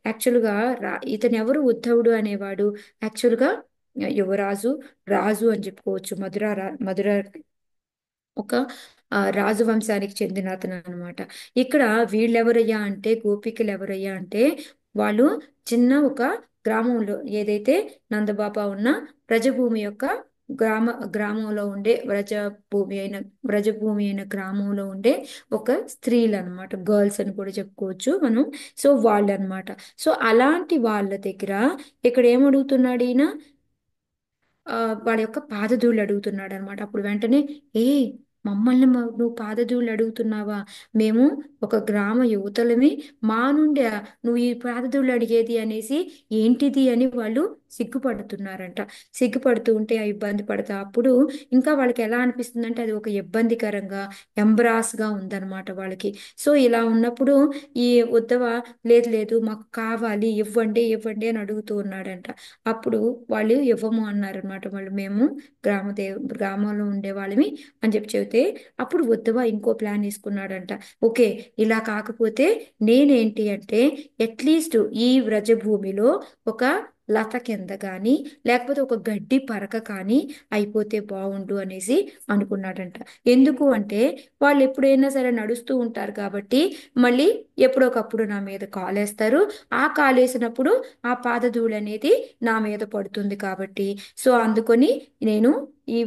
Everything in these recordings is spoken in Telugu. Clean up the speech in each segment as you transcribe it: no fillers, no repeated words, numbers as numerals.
యాక్చువల్గా ఇతను ఎవరు ఉద్ధవుడు అనేవాడు? యాక్చువల్గా యువరాజు, రాజు అని చెప్పుకోవచ్చు. మధుర ఒక రాజవంశానికి చెందిన అతను అనమాట. ఇక్కడ వీళ్ళెవరయ్యా అంటే, గోపికలు ఎవరయ్యా అంటే, వాళ్ళు చిన్న ఒక గ్రామంలో ఏదైతే నందబాబా ఉన్న బ్రజభూమి యొక్క గ్రామంలో ఉండే బ్రజభూమి అయిన గ్రామంలో ఉండే ఒక స్త్రీలు అనమాట. గర్ల్స్ అని కూడా చెప్పుకోవచ్చు మనం. సో వాళ్ళు అనమాట. సో అలాంటి వాళ్ళ దగ్గర ఇక్కడ ఏమడుగుతున్నాడు ఈయన? ఆ, వాళ్ళ యొక్క పాదధూళి అడుగుతున్నాడు అనమాట. అప్పుడు వెంటనే, ఏ మమ్మల్ని నువ్వు పాదధూళి అడుగుతున్నావా? మేము ఒక గ్రామ యువతలమి, మా నుండి నువ్వు ఈ పాదధూళి అడిగేది అనేసి ఏంటిది అని వాళ్ళు సిగ్గుపడుతున్నారంట. సిగ్గుపడుతూ ఉంటే ఆ ఇబ్బంది పడతా అప్పుడు ఇంకా వాళ్ళకి ఎలా అనిపిస్తుందంటే అది ఒక ఇబ్బందికరంగా, ఎంబ్రాస్గా ఉందన్నమాట వాళ్ళకి. సో ఇలా ఉన్నప్పుడు ఈ ఉద్ధవ, లేదు లేదు మాకు కావాలి, ఇవ్వండి ఇవ్వండి అని అడుగుతూ ఉన్నాడంట. అప్పుడు వాళ్ళు ఇవ్వము అన్నారనమాట. వాళ్ళు మేము గ్రామంలో ఉండే వాళ్ళమి అని చెప్పి చెబితే, అప్పుడు ఉద్ధవ ఇంకో ప్లాన్ వేసుకున్నాడంట. ఓకే, ఇలా కాకపోతే నేనేంటి అంటే అట్లీస్ట్ ఈ వ్రజభూమిలో ఒక లత కింద కానీ లేకపోతే ఒక గడ్డి పరక కానీ అయిపోతే బాగుండు అనేసి అనుకున్నాడంట. ఎందుకు అంటే వాళ్ళు ఎప్పుడైనా సరే నడుస్తూ ఉంటారు కాబట్టి మళ్ళీ ఎప్పుడొకప్పుడు నా మీద కాలేస్తారు. ఆ కాలేసినప్పుడు ఆ పాదధూళి అనేది నా మీద పడుతుంది కాబట్టి, సో అందుకొని నేను ఈ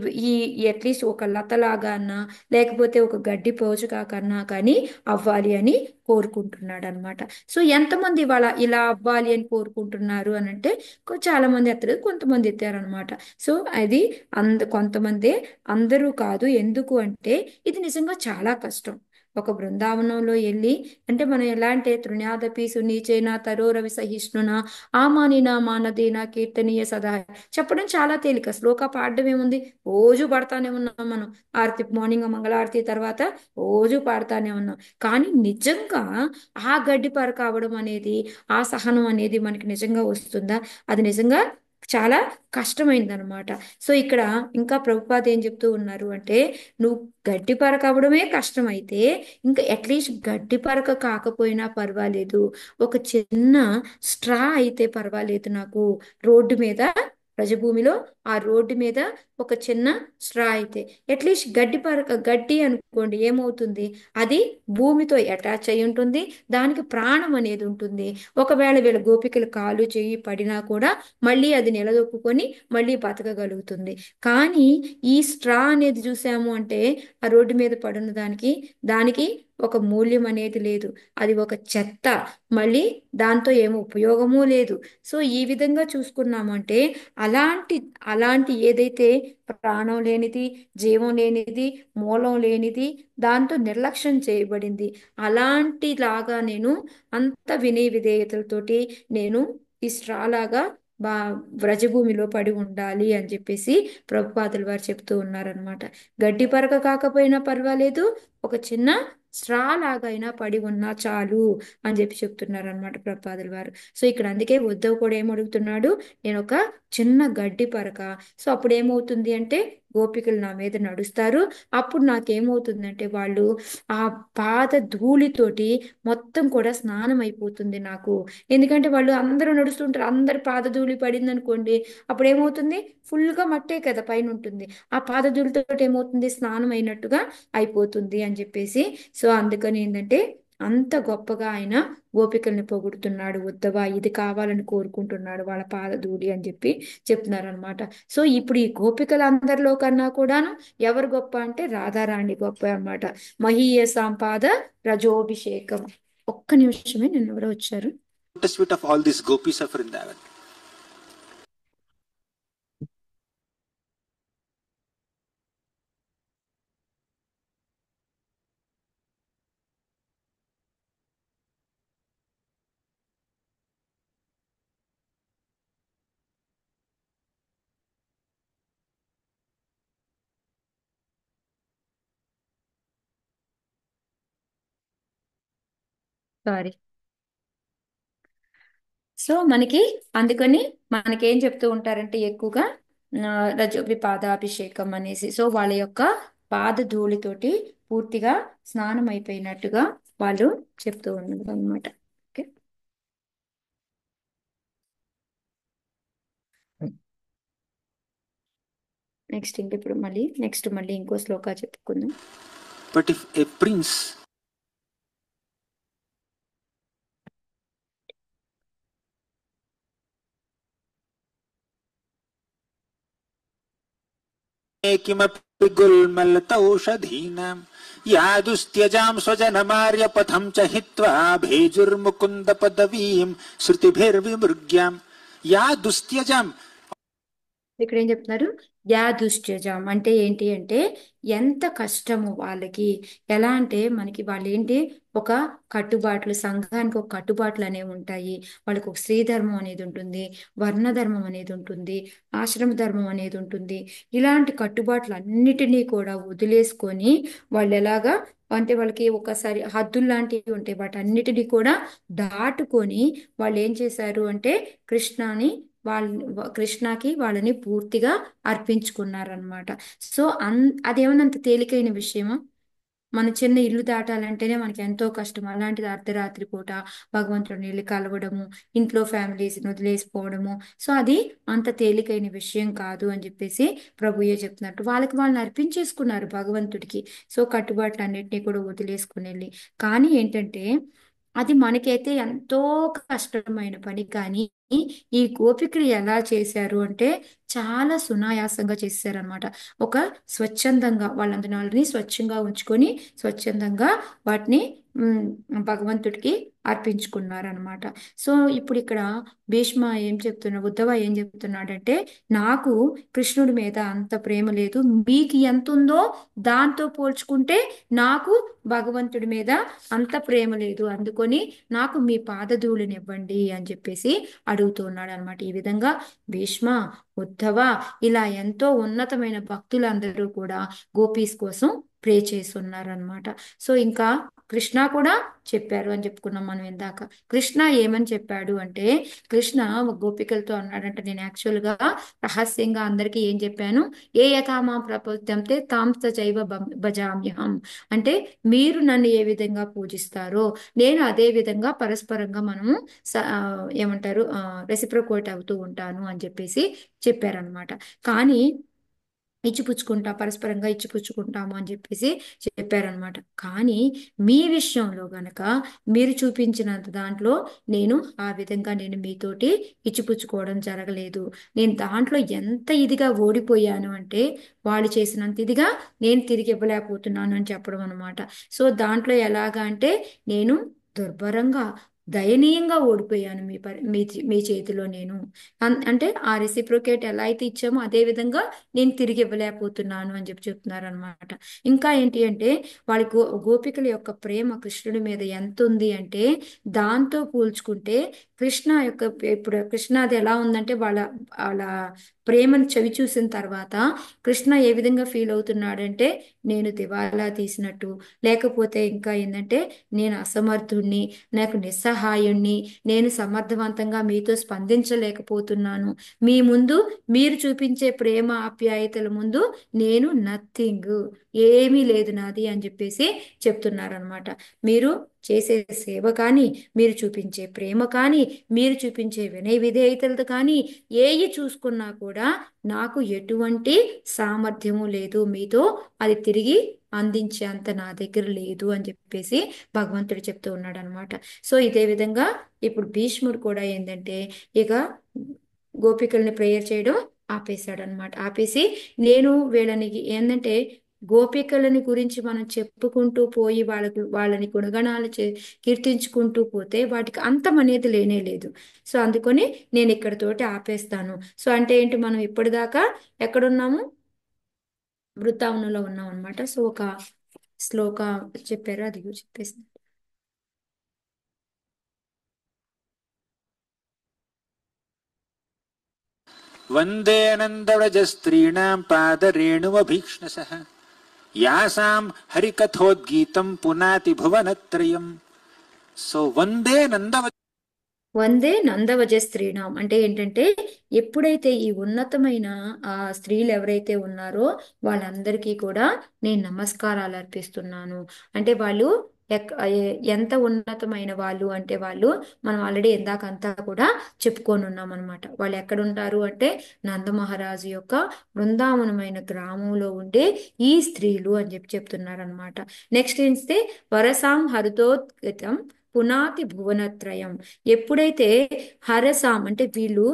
ఈ అట్లీస్ట్ ఒక లతలాగా అన్నా లేకపోతే ఒక గడ్డి పోచగా కన్నా కానీ అవ్వాలి అని కోరుకుంటున్నాడు అనమాట. సో ఎంతమంది ఇవాళ ఇలా అవ్వాలి అని కోరుకుంటున్నారు అని అంటే, చాలా మంది ఎత్తలేదు, కొంతమంది ఎత్తారనమాట. సో అది కొంతమంది, అందరూ కాదు. ఎందుకు అంటే ఇది నిజంగా చాలా కష్టం. ఒక బృందావనంలో వెళ్ళి, అంటే మనం ఎలా అంటే తృణాదపి సునీచేన తరోరవి సహిష్ణున ఆమానినా మానదేనా కీర్తనీయ సదా చెప్పడం చాలా తేలిక. శ్లోక పాడడం ఏముంది? రోజు పాడుతానే ఉన్నాం మనం. ఆరతి, మార్నింగ్ మంగళారతి తర్వాత రోజు పాడుతానే ఉన్నాం. కానీ నిజంగా ఆ గడ్డి పరక అవడం అనేది, ఆ సహనం అనేది మనకి నిజంగా వస్తుందా? అది నిజంగా చాలా కష్టమైందనమాట. సో ఇక్కడ ఇంకా ప్రభుపాద ఏం చెప్తూ ఉన్నారు అంటే, నువ్వు గడ్డి పరక అవడమే కష్టమైతే ఇంకా అట్లీస్ట్ గడ్డి పరక కాకపోయినా పర్వాలేదు, ఒక చిన్న స్ట్రా అయితే పర్వాలేదు నాకు. రోడ్డు మీద, ప్రజభూమిలో ఆ రోడ్డు మీద ఒక చిన్న స్ట్రా అయితే, అట్లీస్ట్ గడ్డి అనుకోండి ఏమవుతుంది, అది భూమితో అటాచ్ అయి ఉంటుంది, దానికి ప్రాణం అనేది ఉంటుంది. ఒకవేళ వీళ్ళ గోపికలు కాలు చెయ్యి పడినా కూడా మళ్ళీ అది నిలదొక్కుని మళ్ళీ బతకగలుగుతుంది. కానీ ఈ స్ట్రా అనేది చూసాము అంటే ఆ రోడ్డు మీద పడిన దానికి ఒక మూల్యం అనేది లేదు. అది ఒక చెత్త. మళ్ళీ దాంతో ఏమో ఉపయోగమూ లేదు. సో ఈ విధంగా చూసుకున్నామంటే అలాంటి అలాంటి ఏదైతే ప్రాణం లేనిది, జీవం లేనిది, మూలం లేనిది, దాంతో నిర్లక్ష్యం చేయబడింది, అలాంటి లాగా నేను అంత వినయ విధేయతలతోటి నేను ఈ స్ట్రా లాగా బా వ్రజభూమిలో పడి ఉండాలి అని చెప్పేసి ప్రభుపాదుల వారు చెప్తూ ఉన్నారనమాట. గడ్డి పరక కాకపోయినా పర్వాలేదు, ఒక చిన్న స్ట్రా లాగైనా పడి ఉన్నా చాలు అని చెప్పి చెప్తున్నారు అనమాట ప్రభుపాదుల వారు. సో ఇక్కడ అందుకే ఉద్ధవ్ కూడా ఏమడుగుతున్నాడు, నేను ఒక చిన్న గడ్డి పరక. సో అప్పుడు ఏమవుతుంది అంటే గోపికలు నా మీద నడుస్తారు. అప్పుడు నాకేమవుతుందంటే వాళ్ళు ఆ పాద ధూళితోటి మొత్తం కూడా స్నానం అయిపోతుంది నాకు. ఎందుకంటే వాళ్ళు అందరూ నడుస్తుంటారు, అందరి పాద ధూళి పడింది అనుకోండి, అప్పుడు ఏమవుతుంది, ఫుల్గా మట్టే కదా పైన ఉంటుంది. ఆ పాద ధూళితో ఏమవుతుంది, స్నానం అయినట్టుగా అయిపోతుంది అని చెప్పేసి. సో అందుకని ఏంటంటే అంత గొప్పగా ఆయన గోపికల్ని పొగుడుతున్నాడు. ఉద్ధవ ఇది కావాలని కోరుకుంటున్నాడు వాళ్ళ పాదధూళి అని చెప్పి చెప్తున్నారనమాట. సో ఇప్పుడు ఈ గోపికలందరిలో కన్నా కూడాను ఎవరు గొప్ప అంటే రాధారాణి గొప్ప అన్నమాట. మహీయ సంపాద రజోభిషేకం. ఒక్క నిమిషమే, నిన్న ఎవరో వచ్చారు. Lotus feet of all these gopis are Vrindavan. Sorry. So అందుకని మనకేం చెప్తూ ఉంటారంటే ఎక్కువగా రజోపి పాదాభిషేకం అనేసి. సో వాళ్ళ యొక్క పాద ధూళితోటి పూర్తిగా స్నానం అయిపోయినట్టుగా వాళ్ళు చెప్తూ ఉన్నారు అనమాట. ఓకే. నెక్స్ట్ ఇంక ఇప్పుడు మళ్ళీ ఇంకో శ్లోక చెప్పుకుందాం. But if a prince किमपि गुल्मलतौषधीनां यादुस्त्यजां स्वजनमार्यपथं च हित्वा भेजुर्मुकुन्दपदवीं श्रुतिभिर्विमृग्यां यादुस्त्यजां. ఇక్కడ ఏం చెప్తున్నారు? యా దుశ్చజం అంటే ఏంటి అంటే ఎంత కష్టము వాళ్ళకి. ఎలా అంటే మనకి వాళ్ళు ఏంటి, ఒక కట్టుబాట్లు, సంఘానికి ఒక కట్టుబాట్లు అనేవి ఉంటాయి. వాళ్ళకి ఒక స్త్రీ ధర్మం అనేది ఉంటుంది, వర్ణ ధర్మం అనేది ఉంటుంది, ఆశ్రమ ధర్మం అనేది ఉంటుంది. ఇలాంటి కట్టుబాట్లు అన్నిటినీ కూడా వదిలేసుకొని వాళ్ళు ఎలాగా అంటే వాళ్ళకి ఒకసారి హద్దులు లాంటివి ఉంటాయి, వాటన్నిటినీ కూడా దాటుకొని వాళ్ళు ఏం చేశారు అంటే కృష్ణని కృష్ణకి వాళ్ళని పూర్తిగా అర్పించుకున్నారనమాట. సో అదేమన్నంత తేలికైన విషయమా? మన చిన్న ఇల్లు దాటాలంటేనే మనకి ఎంతో కష్టం. అలాంటిది అర్ధరాత్రి పూట భగవంతుడిని వెళ్ళి కలవడము, ఇంట్లో ఫ్యామిలీస్ని వదిలేసిపోవడము, సో అది అంత తేలికైన విషయం కాదు అని చెప్పేసి ప్రభుయే చెప్తున్నట్టు వాళ్ళని అర్పించేసుకున్నారు భగవంతుడికి. సో కట్టుబాట్లు అన్నిటినీ కూడా వదిలేసుకుని వెళ్ళి, కానీ ఏంటంటే అది మనకైతే ఎంతో కష్టమైన పని. కానీ ఈ గోపికలు ఎలా చేశారు అంటే చాలా సునాయాసంగా చేశారనమాట. ఒక స్వచ్ఛందంగా వాళ్ళని స్వచ్ఛంగా ఉంచుకొని స్వచ్ఛందంగా వాటిని భగవంతుడికి అర్పించుకున్నారనమాట. సో ఇప్పుడు ఇక్కడ భీష్మ ఏం చెప్తున్నా ఉద్ధవ ఏం చెప్తున్నాడంటే, నాకు కృష్ణుడి మీద అంత ప్రేమ లేదు, మీకు ఎంత ఉందో దాంతో పోల్చుకుంటే నాకు భగవంతుడి మీద అంత ప్రేమ లేదు, అందుకొని నాకు మీ పాదధూళినివ్వండి అని చెప్పేసి అడుగుతున్నాడు అనమాట. ఈ విధంగా భీష్మ, ఉద్ధవ ఇలా ఎంతో ఉన్నతమైన భక్తులందరూ కూడా గోపీస్ కోసం ప్రే చేస్తున్నారనమాట. సో ఇంకా కృష్ణ కూడా చెప్పారు అని చెప్పుకున్నాం మనం ఇందాక. కృష్ణ ఏమని చెప్పాడు అంటే, కృష్ణ గోపికలతో అన్నాడంటే, నేను యాక్చువల్గా రహస్యంగా అందరికీ ఏం చెప్పాను, ఏ యథామా ప్రపద్యంతే తాంస చైవ భజామ్యహం అంటే మీరు నన్ను ఏ విధంగా పూజిస్తారో నేను అదే విధంగా పరస్పరంగా మనము ఏమంటారు రెసిప్రొకేట్ అవుతూ ఉంటాను అని చెప్పేసి చెప్పారనమాట. కానీ పరస్పరంగా ఇచ్చిపుచ్చుకుంటాము అని చెప్పేసి చెప్పారనమాట. కానీ మీ విషయంలో గనక మీరు చూపించినంత దాంట్లో నేను మీతోటి ఇచ్చిపుచ్చుకోవడం జరగలేదు. నేను దాంట్లో ఎంత ఇదిగా ఓడిపోయాను అంటే వాళ్ళు చేసినంత ఇదిగా నేను తిరిగి ఇవ్వలేకపోతున్నాను అని చెప్పడం అనమాట. సో దాంట్లో ఎలాగా అంటే నేను దుర్భరంగా దయనీయంగా ఓడిపోయాను మీ చేతిలో నేను. అంటే ఆ రెసిప్రొకేట్ ఎలా అయితే ఇచ్చామో అదే విధంగా నేను తిరిగి ఇవ్వలేకపోతున్నాను అని చెప్తున్నారు అనమాట. ఇంకా ఏంటి అంటే వాళ్ళ గోపికల యొక్క ప్రేమ కృష్ణుడి మీద ఎంత ఉంది అంటే దాంతో పోల్చుకుంటే ఇప్పుడు కృష్ణది ఎలా ఉందంటే వాళ్ళ వాళ్ళ ప్రేమను చవి చూసిన తర్వాత కృష్ణ ఏ విధంగా ఫీల్ అవుతున్నాడంటే, నేను దివాలా తీసినట్టు, లేకపోతే ఇంకా ఏంటంటే నేను అసమర్థుణ్ణి, నాకు నిస్సహాయుణ్ణి, నేను సమర్థవంతంగా మీతో స్పందించలేకపోతున్నాను, మీ ముందు మీరు చూపించే ప్రేమ ఆప్యాయతల ముందు నేను నథింగ్, ఏమీ లేదు నాది అని చెప్పేసి చెప్తున్నారనమాట. మీరు చేసే సేవ కానీ, మీరు చూపించే ప్రేమ కానీ, మీరు చూపించే వినయ విధేయతలతో కానీ ఏవి చూసుకున్నా కూడా నాకు ఎటువంటి సామర్థ్యము లేదు, మీతో అది తిరిగి అందించే అంత నా దగ్గర లేదు అని చెప్పేసి భగవంతుడు చెప్తూ ఉన్నాడు అనమాట. సో ఇదే విధంగా ఇప్పుడు భీష్ముడు కూడా ఏంటంటే ఇక గోపికల్ని ప్రేయర్ చేయడం ఆపేశాడు అనమాట. ఆపేసి నేను వీళ్ళని ఏంటంటే గోపికలని గురించి మనం చెప్పుకుంటూ పోయి వాళ్ళని గుణగణాలు కీర్తించుకుంటూ పోతే వాటికి అంతం అనేది లేనే లేదు. సో అందుకొని నేను ఇక్కడతోటి ఆపేస్తాను. సో అంటే ఏంటి, మనం ఇప్పటిదాకా ఎక్కడున్నాము, వృత్తావనంలో ఉన్నాం అనమాట. సో ఒక శ్లోక చెప్పారు, అది చెప్పేసి వందే నందవ్రజస్త్రీణాం పాదరేణుమభీక్ష్ణసః యాసాం హరికథోద్గీతం పునాతి భువనత్రయం. సో వందే నందవజ స్త్రీణం అంటే ఏంటంటే ఎప్పుడైతే ఈ ఉన్నతమైన ఆ స్త్రీలు ఎవరైతే ఉన్నారో వాళ్ళందరికీ కూడా నేను నమస్కారాలు అర్పిస్తున్నాను. అంటే వాళ్ళు ఎంత ఉన్నతమైన వాళ్ళు అంటే వాళ్ళు మనం ఆల్రెడీ ఇందాకంతా కూడా చెప్పుకొని ఉన్నాం అనమాట. వాళ్ళు ఎక్కడుంటారు అంటే నందమహారాజు యొక్క బృందావనమైన గ్రామంలో ఉండే ఈ స్త్రీలు అని చెప్పి చెప్తున్నారు అనమాట. నెక్స్ట్ ఏంటే వరసాం హరితోద్గతం పునాతి భువనత్రయం. ఎప్పుడైతే హరసాం అంటే వీళ్ళు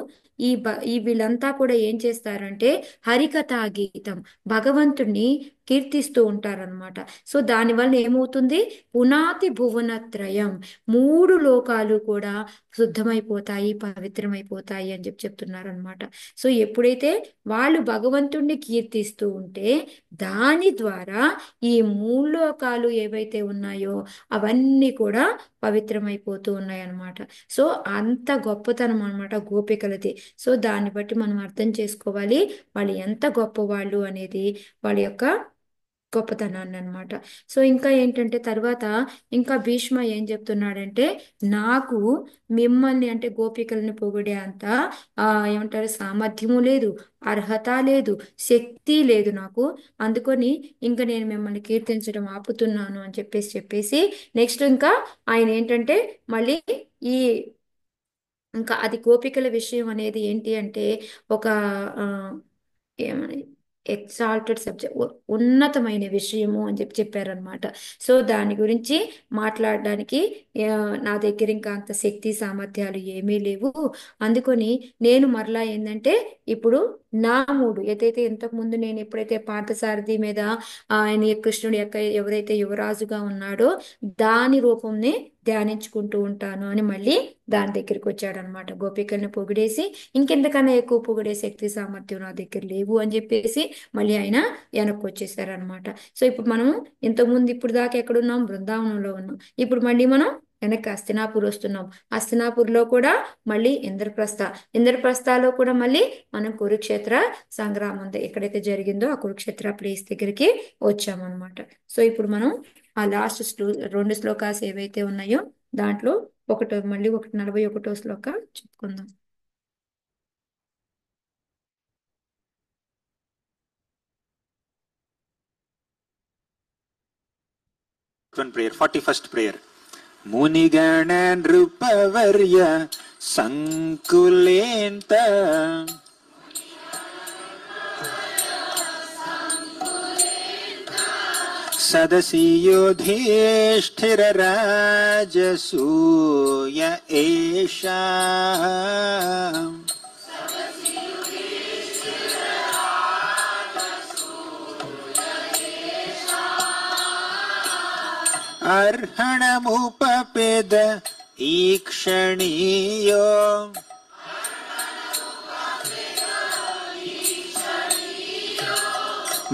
ఈ వీళ్ళంతా కూడా ఏం చేస్తారంటే హరికథా గీతం, భగవంతుణ్ణి కీర్తిస్తూ ఉంటారనమాట. సో దానివల్ల ఏమవుతుంది, పునాతి భువనత్రయం, మూడు లోకాలు కూడా శుద్ధమైపోతాయి, పవిత్రమైపోతాయి అని చెప్పి చెప్తున్నారనమాట. సో ఎప్పుడైతే వాళ్ళు భగవంతుణ్ణి కీర్తిస్తూ ఉంటే దాని ద్వారా ఈ మూడు లోకాలు ఏవైతే ఉన్నాయో అవన్నీ కూడా పవిత్రమైపోతూ ఉన్నాయి అన్నమాట. సో అంత గొప్పతనం అన్నమాట గోపికలది. సో దాన్ని బట్టి మనం అర్థం చేసుకోవాలి వాళ్ళు ఎంత గొప్పవాళ్ళు అనేది, వాళ్ళ యొక్క గొప్పతనాన్ని అన్నమాట. సో ఇంకా ఏంటంటే తర్వాత ఇంకా భీష్మ ఏం చెప్తున్నాడంటే, నాకు మిమ్మల్ని అంటే గోపికల్ని పొగిడే అంత ఏమంటారు సామర్థ్యము లేదు, అర్హత లేదు, శక్తి లేదు నాకు. అందుకొని ఇంకా నేను మిమ్మల్ని కీర్తించడం ఆపుతున్నాను అని చెప్పేసి నెక్స్ట్ ఇంకా ఆయన ఏంటంటే మళ్ళీ ఈ ఇంకా అది గోపికల విషయం అనేది ఏంటి అంటే ఒక ఆ, ఏమని ఎక్సాల్టెడ్ సబ్జెక్ట్, ఉన్నతమైన విషయము అని చెప్పి చెప్పారనమాట. సో దాని గురించి మాట్లాడడానికి ఆ, నా దగ్గర ఇంకా అంత శక్తి సామర్థ్యాలు ఏమీ లేవు. అందుకొని నేను మరలా ఏంటంటే ఇప్పుడు నా మూడు ఏదైతే ఇంతకు ముందు నేను ఎప్పుడైతే పార్థసారథి మీద ఆయన కృష్ణుడి యొక్క ఎవరైతే యువరాజుగా ఉన్నాడో దాని రూపంని ధ్యానించుకుంటూ ఉంటాను అని మళ్ళీ దాని దగ్గరికి వచ్చాడనమాట. గోపికల్ని పొగిడేసి ఇంకెంతకన్నా ఎక్కువ పొగిడే శక్తి సామర్థ్యం నా దగ్గర లేవు అని చెప్పేసి మళ్ళీ ఆయన వెనక్కి వచ్చేసారనమాట. సో ఇప్పుడు మనం ఇంతకుముందు ఇప్పుడు దాకా ఎక్కడున్నాం, బృందావనంలో ఉన్నాం. ఇప్పుడు మళ్ళీ మనం వెనక్కి హస్తినాపూర్ వస్తున్నాం. హస్తినాపూర్లో కూడా మళ్ళీ ఇంద్రప్రస్థలో కూడా మళ్ళీ మనం కురుక్షేత్ర సంగ్రామం ఉంది ఎక్కడైతే జరిగిందో ఆ కురుక్షేత్ర ప్లేస్ దగ్గరికి వచ్చామన్నమాట. సో ఇప్పుడు మనం ఆ లాస్ట్ రెండు శ్లోకాస్ ఏవైతే ఉన్నాయో దాంట్లో మళ్ళీ 41వ శ్లోక చెప్పుకుందాం. One prayer, 41st prayer. Munigana nrupavarya sankulenta सदसि युधिष्ठिरराजसूय एषा अर्हणमुपपेद ईक्षणीयो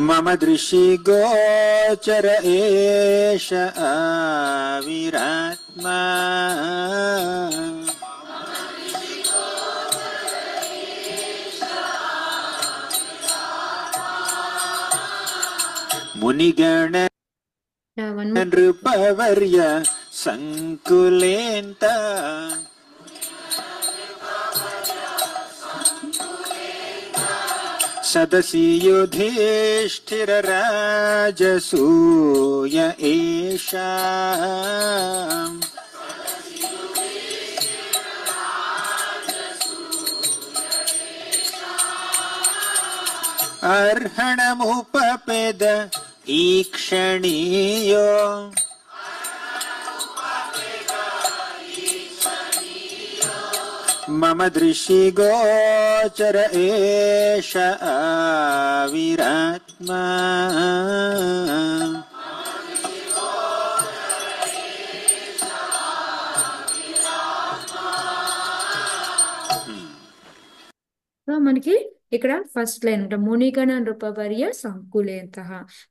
मम दृशि गोचर एष आविरात्मा मुनिगण వన్ మోర్. नृपवर्य संकुलेन्त सदसि युधिष्ठिरराजसूय एषा अर्हणमुपपेद ईक्षणीयो मम दृशि गोचर एष आविरात्मा సో మనకి ఇక్కడ ఫస్ట్ లైన్ ఉంటాం మునిగణ నృపవర్య సంకులేంత.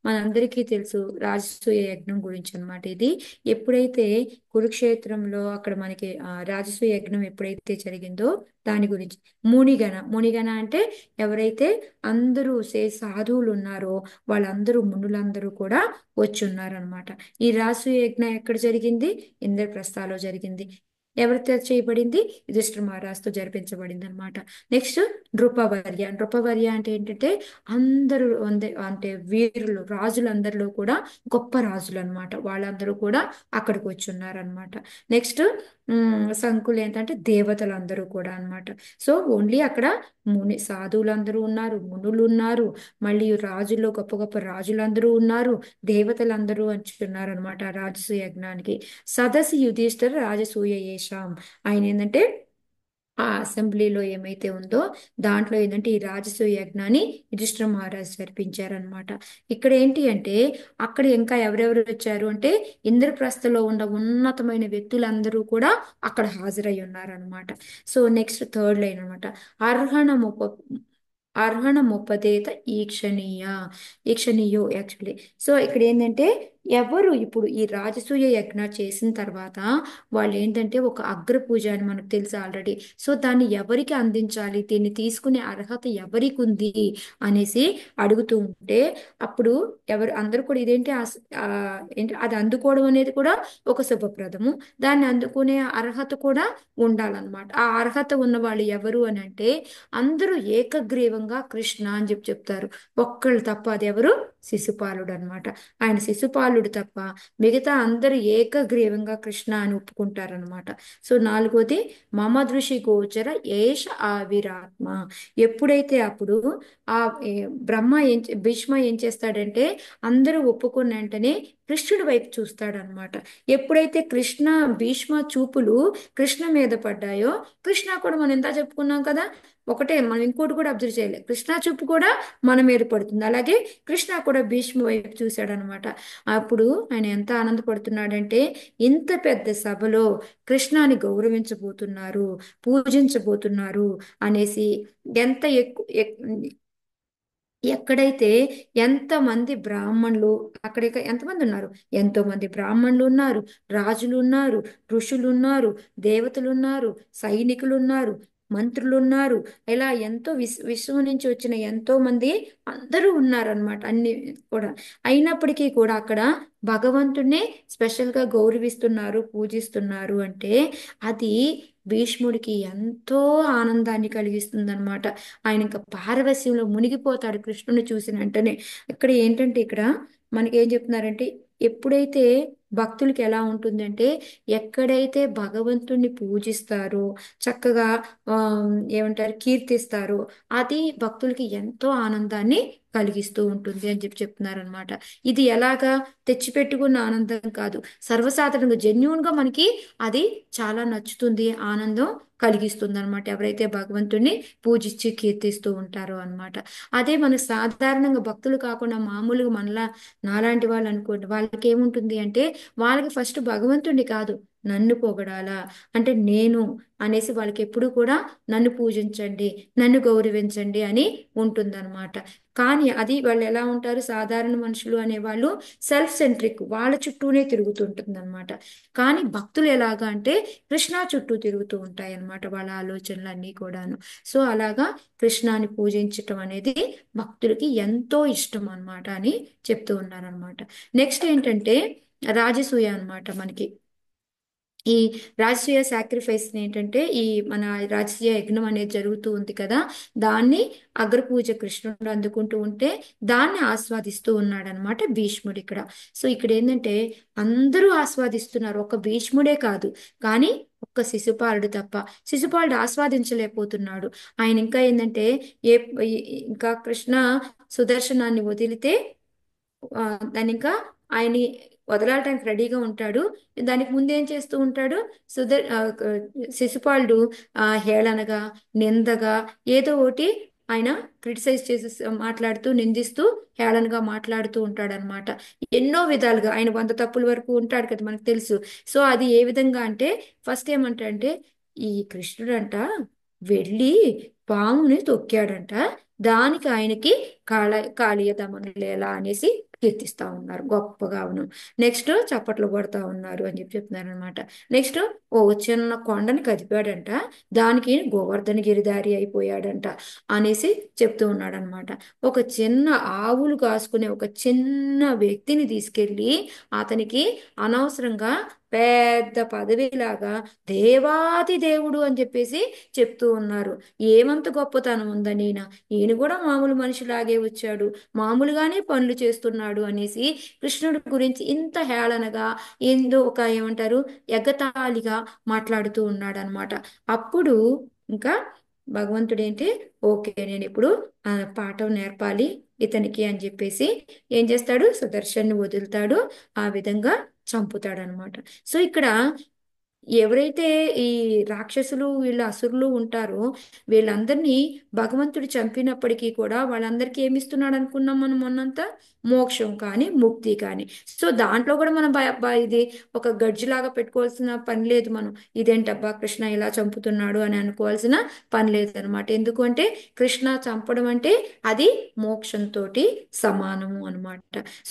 మనందరికీ తెలుసు రాజసూయ యజ్ఞం గురించి అన్నమాట ఇది. ఎప్పుడైతే కురుక్షేత్రంలో అక్కడ మనకి రాజసూయ యజ్ఞం ఎప్పుడైతే జరిగిందో దాని గురించి మునిగణ అంటే ఎవరైతే అందరూ సాధువులు ఉన్నారో వాళ్ళందరూ మునులందరూ కూడా వచ్చి ఉన్నారనమాట. ఈ రాజసూయ యజ్ఞం ఎక్కడ జరిగింది, ఇంద్రప్రస్థలో జరిగింది. ఎవరితో చేయబడింది? యుధిష్ఠిర మహారాజుతో జరిపించబడింది అనమాట. నెక్స్ట్ నృపవర్య. నృపవర్య అంటే ఏంటంటే అందరూ అంటే వీరులు రాజులందరిలో కూడా గొప్ప రాజులు అనమాట. వాళ్ళందరూ కూడా అక్కడికి వచ్చి ఉన్నారనమాట. నెక్స్ట్ సంకులు ఏంటంటే దేవతలందరూ కూడా అన్నమాట. సో ఓన్లీ అక్కడ సాధువులందరూ ఉన్నారు, మునులు ఉన్నారు, మళ్ళీ రాజుల్లో గొప్ప గొప్ప రాజులందరూ ఉన్నారు, దేవతలందరూ అంటున్నారు అనమాట రాజసూయ యజ్ఞానికి. సదసి యుధిష్ఠిర రాజసూయ యేషాం. ఆయన ఏంటంటే ఆ అసెంబ్లీలో ఏమైతే ఉందో దాంట్లో ఏంటంటే ఈ రాజసూయ యజ్ఞాన్ని యుధిష్ఠిర మహారాజు జరిపించారనమాట. ఇక్కడ ఏంటి అంటే అక్కడ ఇంకా ఎవరెవరు వచ్చారు అంటే ఇంద్రప్రస్థలో ఉన్న ఉన్నతమైన వ్యక్తులందరూ కూడా అక్కడ హాజరై ఉన్నారనమాట. సో నెక్స్ట్ థర్డ్ లైన్ అనమాట. అర్హణ అర్హణ ముప్పదేత ఈక్షణీయ. ఈక్షణీయో యాక్చువల్లీ. సో ఇక్కడ ఏంటంటే ఎవరు ఇప్పుడు ఈ రాజసూయ యజ్ఞ చేసిన తర్వాత వాళ్ళు ఏంటంటే ఒక అగ్ర పూజ అని మనకు తెలుసు ఆల్రెడీ. సో దాన్ని ఎవరికి అందించాలి, దీన్ని తీసుకునే అర్హత ఎవరికి ఉంది అనేసి అడుగుతూ ఉంటే అప్పుడు ఎవరు అందరూ కూడా ఇదేంటి ఏంటి అది అందుకోవడం అనేది కూడా ఒక శుభప్రదము. దాన్ని అందుకునే అర్హత కూడా ఉండాలన్నమాట. ఆ అర్హత ఉన్న వాళ్ళు ఎవరు అని అంటే అందరూ ఏకగ్రీవంగా కృష్ణ అని చెప్తారు. ఒక్కళ్ళు తప్ప అది ఎవరు? శిశుపాలుడు అన్నమాట. ఆయన శిశుపాలుడు తప్ప మిగతా అందరూ ఏకగ్రీవంగా కృష్ణ అని ఒప్పుకుంటారనమాట. సో నాలుగోది మమ దృషి గోచర ఏష ఆవిరాత్మ. ఎప్పుడైతే అప్పుడు ఆ ఏ, బ్రహ్మ భీష్మ ఏం చేస్తాడంటే అందరూ ఒప్పుకున్న వెంటనే కృష్ణుడి వైపు చూస్తాడనమాట. ఎప్పుడైతే భీష్మ చూపులు కృష్ణ మీద పడ్డాయో, కృష్ణ కూడా మనం ఎంత చెప్పుకున్నాం కదా, ఒకటే మనం ఇంకోటి కూడా అబ్జర్వ్ చేయలేదు, కృష్ణ చూపు కూడా మన మీద పడుతుంది. అలాగే కృష్ణ కూడా భీష్మ వైపు చూశాడనమాట. అప్పుడు ఆయన ఎంత ఆనందపడుతున్నాడంటే ఇంత పెద్ద సభలో కృష్ణాని గౌరవించబోతున్నారు, పూజించబోతున్నారు అనేసి ఎంత ఎక్కడైతే ఎంతమంది బ్రాహ్మణులు, అక్కడ ఎంతమంది ఉన్నారు, ఎంతో మంది బ్రాహ్మణులు ఉన్నారు, రాజులు ఉన్నారు, ఋషులు ఉన్నారు, దేవతలు ఉన్నారు, సైనికులు ఉన్నారు, మంత్రులు ఉన్నారు, ఇలా ఎంతో విశ్వం నుంచి వచ్చిన ఎంతో మంది అందరూ ఉన్నారనమాట. అన్ని కూడా అయినప్పటికీ కూడా అక్కడ భగవంతుణ్ణి స్పెషల్ గా గౌరవిస్తున్నారు, పూజిస్తున్నారు అంటే అది భీష్ముడికి ఎంతో ఆనందాన్ని కలిగిస్తుంది అనమాట. ఆయన ఇంకా పారవస్యంలో మునిగిపోతాడు కృష్ణుని చూసిన వెంటనే. ఇక్కడ ఏంటంటే ఇక్కడ మనకి ఏం చెప్తున్నారంటే ఎప్పుడైతే భక్తులకి ఎలా ఉంటుందంటే ఎక్కడైతే భగవంతుణ్ణి పూజిస్తారో చక్కగా ఆ ఏమంటారు కీర్తిస్తారో అది భక్తులకి ఎంతో ఆనందాన్ని కలిగిస్తూ ఉంటుంది అని చెప్తున్నారనమాట. ఇది ఎలాగా తెచ్చిపెట్టుకున్న ఆనందం కాదు, సర్వసాధారణంగా జెన్యున్ గా మనకి అది చాలా నచ్చుతుంది, ఆనందం కలిగిస్తుంది అనమాట ఎవరైతే భగవంతుణ్ణి పూజించి కీర్తిస్తూ ఉంటారో అన్నమాట. అదే మనకు సాధారణంగా భక్తులు కాకుండా మామూలుగా మనలా నాలాంటి వాళ్ళు అనుకోండి, వాళ్ళకి ఏముంటుంది అంటే వాళ్ళకి ఫస్ట్ భగవంతుణ్ణి కాదు నన్ను పొగడాలా, అంటే నేను అనేసి వాళ్ళకి ఎప్పుడు కూడా నన్ను పూజించండి, నన్ను గౌరవించండి అని ఉంటుందన్నమాట. కానీ అది వాళ్ళు ఎలా ఉంటారు, సాధారణ మనుషులు అనే వాళ్ళు సెల్ఫ్ సెంట్రిక్, వాళ్ళ చుట్టూనే తిరుగుతుంటుంది అనమాట. కానీ భక్తులు ఎలాగా అంటే కృష్ణ చుట్టూ తిరుగుతూ ఉంటాయి అన్నమాట వాళ్ళ ఆలోచనలన్నీ కూడాను. సో అలాగా కృష్ణాని పూజించటం అనేది భక్తులకి ఎంతో ఇష్టం అన్నమాట అని చెప్తూ ఉన్నారనమాట. నెక్స్ట్ ఏంటంటే రాజసూయ అన్నమాట. మనకి ఈ రాజసూయ సాక్రిఫైస్ ఏంటంటే ఈ మన రాజసూయ యజ్ఞం అనేది జరుగుతూ ఉంది కదా, దాన్ని అగ్రపూజ కృష్ణుడు అందుకుంటూ ఉంటే దాన్ని ఆస్వాదిస్తూ ఉన్నాడు అనమాట భీష్ముడు ఇక్కడ. సో ఇక్కడ ఏంటంటే అందరూ ఆస్వాదిస్తున్నారు, ఒక భీష్ముడే కాదు, కానీ ఒక్క శిశుపాలుడు తప్ప. శిశుపాలుడు ఆస్వాదించలేకపోతున్నాడు. ఆయన ఇంకా ఏంటంటే ఏ ఇంకా కృష్ణ సుదర్శనాన్ని వదిలితే ఆ, దాని ఇంకా ఆయన్ని వదలటానికి రెడీగా ఉంటాడు. దానికి ముందు ఏం చేస్తూ ఉంటాడు, శిశుపాలుడు హేళనగా నిందగా ఏదో ఒకటి ఆయన క్రిటిసైజ్ చేసి మాట్లాడుతూ నిందిస్తూ హేళనగా మాట్లాడుతూ ఉంటాడు అనమాట. ఎన్నో విధాలుగా ఆయన 100 తప్పుల వరకు ఉంటాడు కదా మనకు తెలుసు. సో అది ఏ విధంగా అంటే ఫస్ట్ ఏమంటాడంటే ఈ కృష్ణుడంట వెళ్ళి పాముని తొక్కాడంట, దానికి ఆయనకి కాళీయ దమనులేలా అనేసి కీర్తిస్తా ఉన్నారు గొప్పగా. అవును. నెక్స్ట్ చప్పట్లు కొడతా ఉన్నారు అని చెప్తున్నారు అనమాట. నెక్స్ట్ ఓ చిన్న కొండని కదిపాడంట, దానికి గోవర్ధన గిరిధారి అయిపోయాడంట అనేసి చెప్తూ ఉన్నాడు అనమాట. ఒక చిన్న ఆవులు కాసుకునే ఒక చిన్న వ్యక్తిని తీసుకెళ్ళి అతనికి అనవసరంగా పెద్ద పదవిలాగా దేవాది దేవుడు అని చెప్పేసి చెప్తూ ఉన్నారు. ఏమంత గొప్పతనం ఉందని ఈయన కూడా మామూలు మనిషిలాగే వచ్చాడు, మామూలుగానే పనులు చేస్తున్నాడు అనేసి కృష్ణుడి గురించి ఇంత హేళనగా ఏందో ఒక ఏమంటారు ఎగతాళిగా మాట్లాడుతూ ఉన్నాడు అనమాట. అప్పుడు ఇంకా భగవంతుడు ఏంటి, ఓకే నేను ఇప్పుడు పాఠం నేర్పాలి ఇతనికి అని చెప్పేసి ఏం చేస్తాడు, సుదర్శన్ని వదులుతాడు, ఆ విధంగా చంపుతాడు అనమాట. సో ఇక్కడ ఎవరైతే ఈ రాక్షసులు వీళ్ళు అసురులు ఉంటారో వీళ్ళందరినీ భగవంతుడు చంపినప్పటికీ కూడా వాళ్ళందరికీ ఏమిస్తున్నాడు అనుకున్నాం మనం మొన్నంతా, మోక్షం కానీ ముక్తి కానీ. సో దాంట్లో కూడా మనం ఇది ఒక గడ్జి లాగా పెట్టుకోవాల్సిన పని లేదు మనం. ఇదేంటబ్బా కృష్ణ ఇలా చంపుతున్నాడు అని అనుకోవాల్సిన పని లేదు అనమాట. ఎందుకు అంటే కృష్ణ చంపడం అంటే అది మోక్షంతో సమానము అనమాట.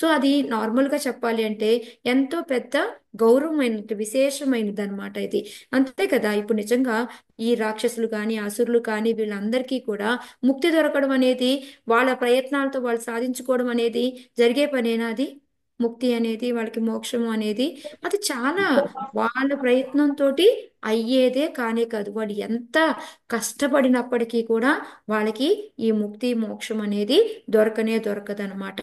సో అది నార్మల్గా చెప్పాలి అంటే ఎంతో పెద్ద గౌరవమైనది, విశేషమైనది అనమాట ఇది. అంతే కదా, ఇప్పుడు నిజంగా ఈ రాక్షసులు కానీ అసురులు కానీ వీళ్ళందరికీ కూడా ముక్తి దొరకడం అనేది వాళ్ళ ప్రయత్నాలతో వాళ్ళు సాధించుకోవడం అనేది జరిగే పనేనా అది? ముక్తి అనేది వాళ్ళకి మోక్షము అనేది అది చాలా వాళ్ళ ప్రయత్నంతో అయ్యేదే కానే కాదు. వాళ్ళు ఎంత కష్టపడినప్పటికీ కూడా వాళ్ళకి ఈ ముక్తి మోక్షం అనేది దొరకనే దొరకదనమాట.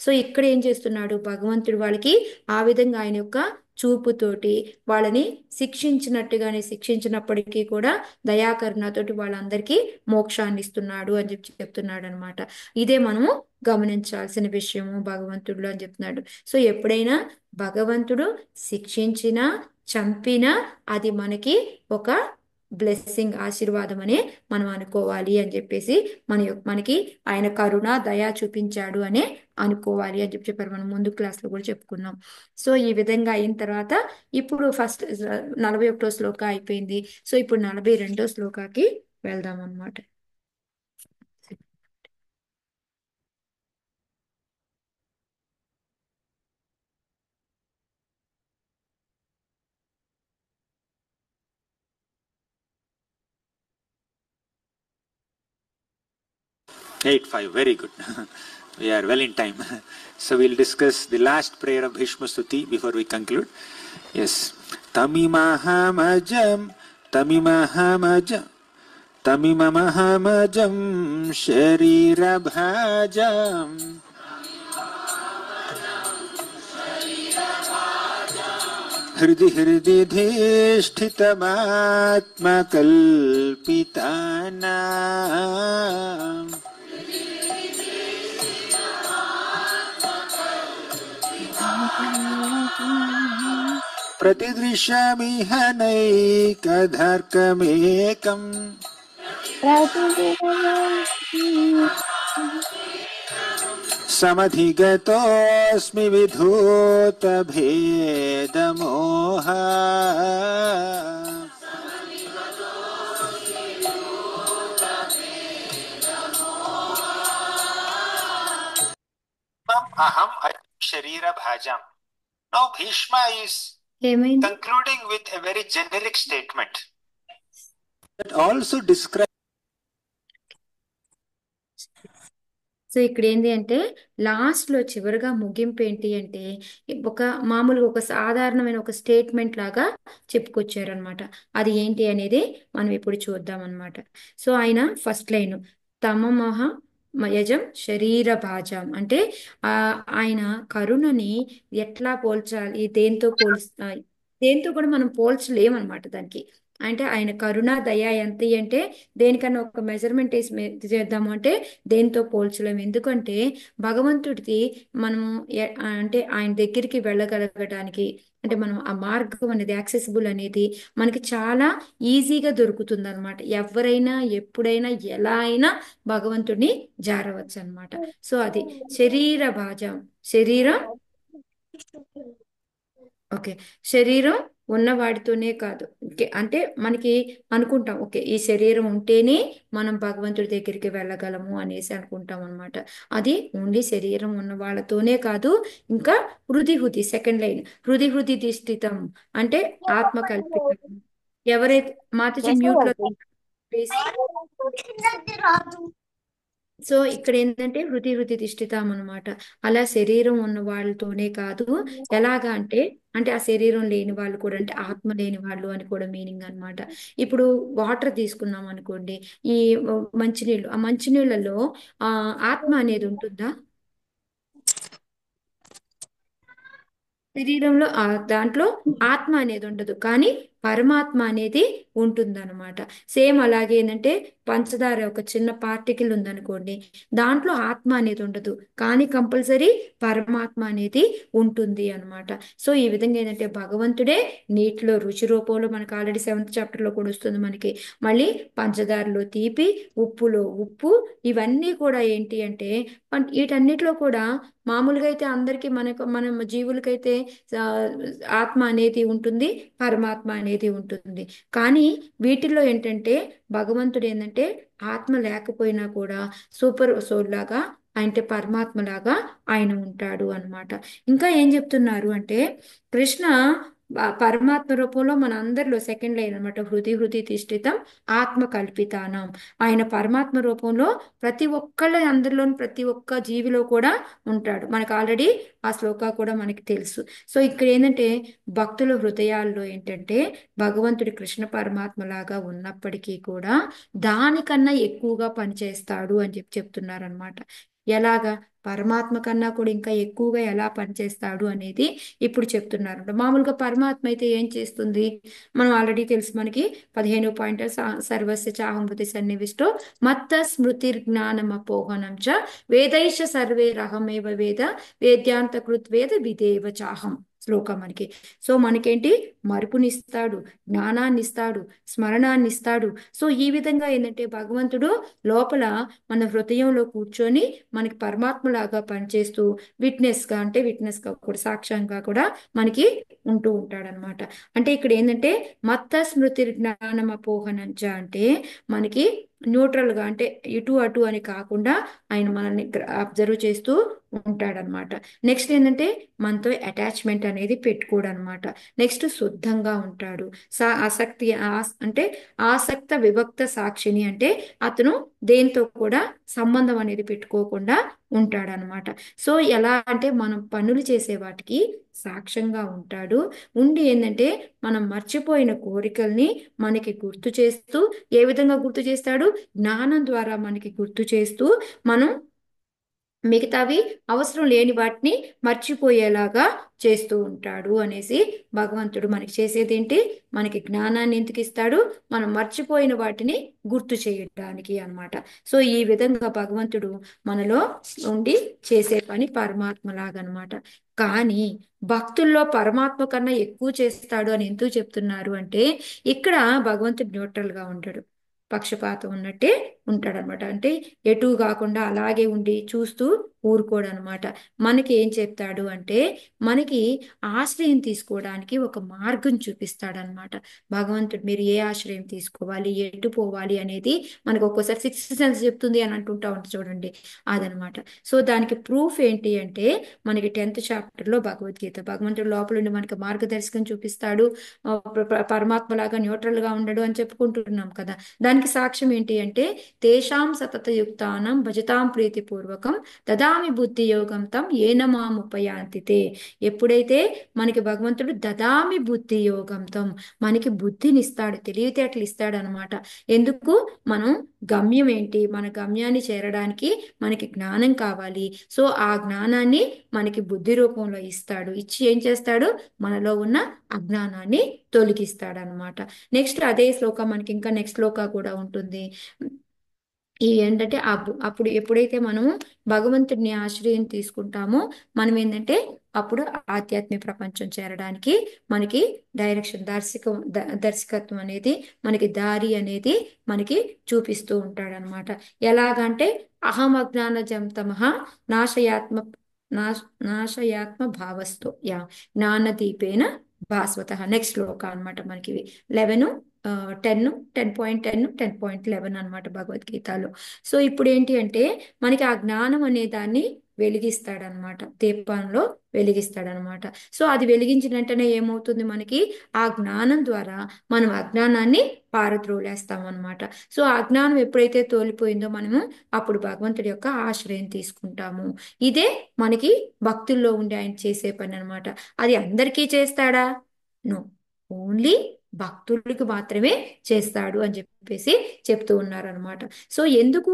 సో ఇక్కడ ఏం చేస్తున్నాడు భగవంతుడు, వాళ్ళకి ఆ విధంగా ఆయన యొక్క చూపుతోటి వాళ్ళని శిక్షించినట్టుగానే శిక్షించినప్పటికీ కూడా దయాకరుణతోటి వాళ్ళందరికీ మోక్షాన్ని ఇస్తున్నాడు అని చెప్పి చెప్తున్నాడు అనమాట. ఇదే మనము గమనించాల్సిన విషయము భగవంతుడిలో అని చెప్తున్నాడు. సో ఎప్పుడైనా భగవంతుడు శిక్షించినా చంపినా అది మనకి ఒక బ్లెస్సింగ్, ఆశీర్వాదం అనే మనం అనుకోవాలి అని చెప్పేసి మనకి ఆయన కరుణ దయ చూపించాడు అనే అనుకోవాలి అని చెప్పి చెప్పారు. మనం ముందు క్లాస్లో కూడా చెప్పుకున్నాం. సో ఈ విధంగా అయిన తర్వాత ఇప్పుడు ఫస్ట్ 41వ శ్లోక అయిపోయింది. సో ఇప్పుడు 42వ శ్లోకాకి వెళ్దాం అనమాట. Eight five, very good. We are well in time. So we'll discuss the last prayer of Bhishma Stuti before we conclude. Yes. Tamimahamajam, Tamimamajam Sharirabhajam Hridi Hridi Dhishtitamatmakalpitanam प्रतिदृश्यमिह नैकधर्कमेकम् समधिगतोऽस्मि विधूतभेदमोह aham sharira bhajam. Now Bhishma is ఏమైంది? concluding with a very generic statement that also describes. So ఇక్కడ ఏంటి అంటే లాస్ట్లో చివరిగా ముగింపు ఏంటి అంటే ఒక మామూలుగా ఒక సాధారణమైన ఒక స్టేట్మెంట్ లాగా చెప్పుకొచ్చారనమాట. అది ఏంటి అనేది మనం ఇప్పుడు చూద్దాం అనమాట. సో ఆయన ఫస్ట్ లైన్ తమమహ మయజం శరీర భాజం అంటే ఆ ఆయన కరుణని ఎట్లా పోల్చాలి, దేంతో కూడా మనం పోల్చలేమన్నమాట దానికి. అంటే ఆయన కరుణ దయ ఎంత అంటే దేనికన్నా ఒక మెజర్మెంట్ వేసి చేద్దాము అంటే దేంతో పోల్చలేము. ఎందుకంటే భగవంతుడికి మనము అంటే ఆయన దగ్గరికి వెళ్ళగలగడానికి అంటే మనం ఆ మార్గం అనేది యాక్సెసిబుల్ అనేది మనకి చాలా ఈజీగా దొరుకుతుంది అనమాట. ఎవరైనా ఎప్పుడైనా ఎలా అయినా భగవంతుడిని జారవచ్చు అనమాట. సో అది శరీర భాజం, శరీరం ఓకే, శరీరం ఉన్నవాడితోనే కాదు. ఓకే అంటే మనకి అనుకుంటాం ఓకే ఈ శరీరం ఉంటేనే మనం భగవంతుడి దగ్గరికి వెళ్ళగలము అనేసి అనుకుంటాం అనమాట. అది ఓన్లీ శరీరం ఉన్న వాళ్ళతోనే కాదు, ఇంకా హృది సెకండ్ లైన్ హృది ధిష్ఠితం అంటే ఆత్మ కల్పితం. ఎవరైతే మాతజీ మ్యూట్ లో ప్లీజ్. సో ఇక్కడ ఏంటంటే హృతి హృతి తిష్ఠితాం అనమాట. అలా శరీరం ఉన్న వాళ్ళతోనే కాదు, ఎలాగా అంటే అంటే ఆ శరీరం లేని వాళ్ళు కూడా, అంటే ఆత్మ లేని వాళ్ళు అని కూడా మీనింగ్ అన్నమాట. ఇప్పుడు వాటర్ తీసుకున్నాం అనుకోండి, ఈ మంచినీళ్ళు, ఆ మంచినీళ్ళలో ఆ ఆత్మ అనేది ఉంటుందా? శరీరంలో దాంట్లో ఆత్మ అనేది ఉండదు, కానీ పరమాత్మ అనేది ఉంటుందన్నమాట. సేమ్ అలాగే ఏంటంటే పంచదార ఒక చిన్న పార్టికల్ ఉందనుకోండి, దాంట్లో ఆత్మ అనేది ఉండదు, కానీ కంపల్సరీ పరమాత్మ అనేది ఉంటుంది అన్నమాట. సో ఈ విధంగా ఏంటంటే భగవంతుడే నీటిలో రుచి రూపంలో, మనకు ఆల్రెడీ 7th చాప్టర్లో కూడా వస్తుంది మనకి. మళ్ళీ పంచదారలో తీపి, ఉప్పులో ఉప్పు, ఇవన్నీ కూడా ఏంటి అంటే వీటన్నిటిలో కూడా మామూలుగా అయితే అందరికీ మన జీవులకైతే ఆ, ఆత్మ అనేది ఉంటుంది, పరమాత్మ అనేది ఉంటుంది. కానీ వీటిల్లో ఏంటంటే భగవంతుడు ఏంటంటే ఆత్మ లేకపోయినా కూడా సూపర్ సోల్ లాగా, అంటే పరమాత్మ లాగా ఆయన ఉంటాడు అన్నమాట. ఇంకా ఏం చెప్తున్నారు అంటే కృష్ణ పరమాత్మ రూపంలో మన అందరిలో సెకండ్ లైన్ అనమాట, హృది హృది తిష్ఠితం ఆత్మ కల్పితానం. ఆయన పరమాత్మ రూపంలో ప్రతి ఒక్కళ్ళ అందరిలోని ప్రతి ఒక్క జీవిలో కూడా ఉంటాడు. మనకు ఆల్రెడీ ఆ శ్లోక కూడా మనకి తెలుసు. సో ఇక్కడ ఏంటంటే భక్తుల హృదయాల్లో ఏంటంటే భగవంతుడి కృష్ణ పరమాత్మ లాగా ఉన్నప్పటికీ కూడా దానికన్నా ఎక్కువగా పనిచేస్తాడు అని చెప్తున్నారు అనమాట. ఎలాగా? పరమాత్మ కన్నా కూడా ఇంకా ఎక్కువగా ఎలా పనిచేస్తాడు అనేది ఇప్పుడు చెప్తున్నారు. మామూలుగా పరమాత్మ అయితే ఏం చేస్తుంది? మనం ఆల్రెడీ తెలుసు మనకి 15 పాయింట్, సర్వస్య చాహమృతి సన్నివిష్టో మత్త స్మృతిర్జ్ఞానమపోహనం చ వేదైష సర్వేరహమేవ వేద వేద్యాంత కృత్వేద విదేవ చాహం శ్లోకం మనకి. సో మనకేంటి మరుపునిస్తాడు, జ్ఞానాన్ని ఇస్తాడు, స్మరణాన్ని ఇస్తాడు. సో ఈ విధంగా ఏంటంటే భగవంతుడు లోపల మన హృదయంలో కూర్చొని మనకి పరమాత్మలాగా పనిచేస్తూ విట్నెస్ గా కూడా, సాక్ష్యంగా కూడా మనకి ఉంటూ ఉంటాడనమాట. అంటే ఇక్కడ ఏంటంటే మత్త స్మృతి జ్ఞానం అపోహనంచ అంటే మనకి న్యూట్రల్ గా, అంటే ఇటు అటు అని కాకుండా ఆయన మనల్ని అబ్జర్వ్ చేస్తూ ఉంటాడనమాట. నెక్స్ట్ ఏంటంటే మనతో అటాచ్మెంట్ అనేది పెట్టుకోడు అనమాట. నెక్స్ట్ శుద్ధంగా ఉంటాడు. ఆసక్తి అంటే ఆసక్త విభక్త సాక్షిని, అంటే అతను దేంతో కూడా సంబంధం అనేది పెట్టుకోకుండా ఉంటాడనమాట. సో ఎలా అంటే మనం పనులు చేసే వాటికి సాక్ష్యంగా ఉంటాడు. ఉండి ఏంటంటే మనం మర్చిపోయిన కోరికల్ని మనకి గుర్తు చేస్తూ, ఏ విధంగా గుర్తు చేస్తాడు? జ్ఞానం ద్వారా మనకి గుర్తు చేస్తూ, మనం మిగతావి అవసరం లేని వాటిని మర్చిపోయేలాగా చేస్తూ ఉంటాడు అనేసి భగవంతుడు మనకి చేసేదేంటి? మనకి జ్ఞానాన్ని ఎందుకు ఇస్తాడు? మనం మర్చిపోయిన వాటిని గుర్తు చేయడానికి అన్నమాట. సో ఈ విధంగా భగవంతుడు మనలో ఉండి చేసే పని పరమాత్మలాగా అన్నమాట. కానీ భక్తుల్లో పరమాత్మ కన్నా ఎక్కువ చేస్తాడు అని ఎందుకు చెప్తున్నారు అంటే ఇక్కడ భగవంతుడు న్యూట్రల్ గా ఉంటాడు, పక్షపాతం ఉన్నట్టే ఉంటాడనమాట. అంటే ఎటు కాకుండా అలాగే ఉండి చూస్తూ ఊరుకోడు అనమాట. మనకి ఏం చెప్తాడు అంటే మనకి ఆశ్రయం తీసుకోవడానికి ఒక మార్గం చూపిస్తాడనమాట భగవంతుడు. మీరు ఏ ఆశ్రయం తీసుకోవాలి, ఎటు పోవాలి అనేది మనకు ఒక్కోసారి 6th సెన్స్ చెప్తుంది అని అంటుంటా ఉంటుంది చూడండి, అదనమాట. సో దానికి ప్రూఫ్ ఏంటి అంటే మనకి 10th చాప్టర్లో భగవద్గీత, భగవంతుడు లోపల ఉండి మనకి మార్గదర్శకం చూపిస్తాడు. పరమాత్మలాగా న్యూట్రల్ గా ఉండడు అని చెప్పుకుంటున్నాం కదా. దానికి సాక్ష్యం ఏంటి అంటే తేషాం సతతయుక్తానం భజతాం ప్రీతిపూర్వకం దదామి బుద్ధి యోగం తం ఏన మాముపయాంతి తే. ఎప్పుడైతే మనకి భగవంతుడు దదామి బుద్ధి యోగం తం, మనకి బుద్ధిని ఇస్తాడు, తెలివితేటలు ఇస్తాడు అనమాట. ఎందుకు? మనం గమ్యం ఏంటి, మన గమ్యాన్ని చేరడానికి మనకి జ్ఞానం కావాలి. సో ఆ జ్ఞానాన్ని మనకి బుద్ధి రూపంలో ఇస్తాడు. ఇచ్చి ఏం చేస్తాడు? మనలో ఉన్న అజ్ఞానాన్ని తొలగిస్తాడు అనమాట. నెక్స్ట్ అదే శ్లోకం మనకి ఇంకా నెక్స్ట్ శ్లోక కూడా ఉంటుంది. ఈ ఏంటంటే అప్పుడు ఎప్పుడైతే మనము భగవంతుడిని ఆశ్రయం తీసుకుంటామో మనం ఏంటంటే అప్పుడు ఆధ్యాత్మిక ప్రపంచం చేరడానికి మనకి డైరెక్షన్, దర్శకత్వం అనేది, మనకి దారి అనేది మనకి చూపిస్తూ ఉంటాడనమాట. ఎలాగంటే అహం అజ్ఞాన జంతమః నాశయాత్మ నాశయాత్మ భావస్తో యా జ్ఞానదీపేన భాస్వత. నెక్స్ట్ శ్లోక అనమాట మనకి 11, 10 10.11 అనమాట భగవద్గీతలో. సో ఇప్పుడు ఏంటి అంటే మనకి ఆ జ్ఞానం అనే దాన్ని వెలిగిస్తాడనమాట, దీపంలో వెలిగిస్తాడనమాట. సో అది వెలిగించిన వెంటనే ఏమవుతుంది మనకి, ఆ జ్ఞానం ద్వారా మనం అజ్ఞానాన్ని పారద్రోలేస్తాం అనమాట. సో ఆ అజ్ఞానం ఎప్పుడైతే తోలిపోయిందో మనము అప్పుడు భగవంతుడి యొక్క ఆశ్రయం తీసుకుంటాము. ఇదే మనకి భక్తుల్లో ఉండి ఆయన చేసే పని అనమాట. అది అందరికీ చేస్తాడా? నో, ఓన్లీ భక్తులకి మాత్రమే చేస్తాడు అని చెప్పేసి చెప్తూ ఉన్నారనమాట. సో ఎందుకు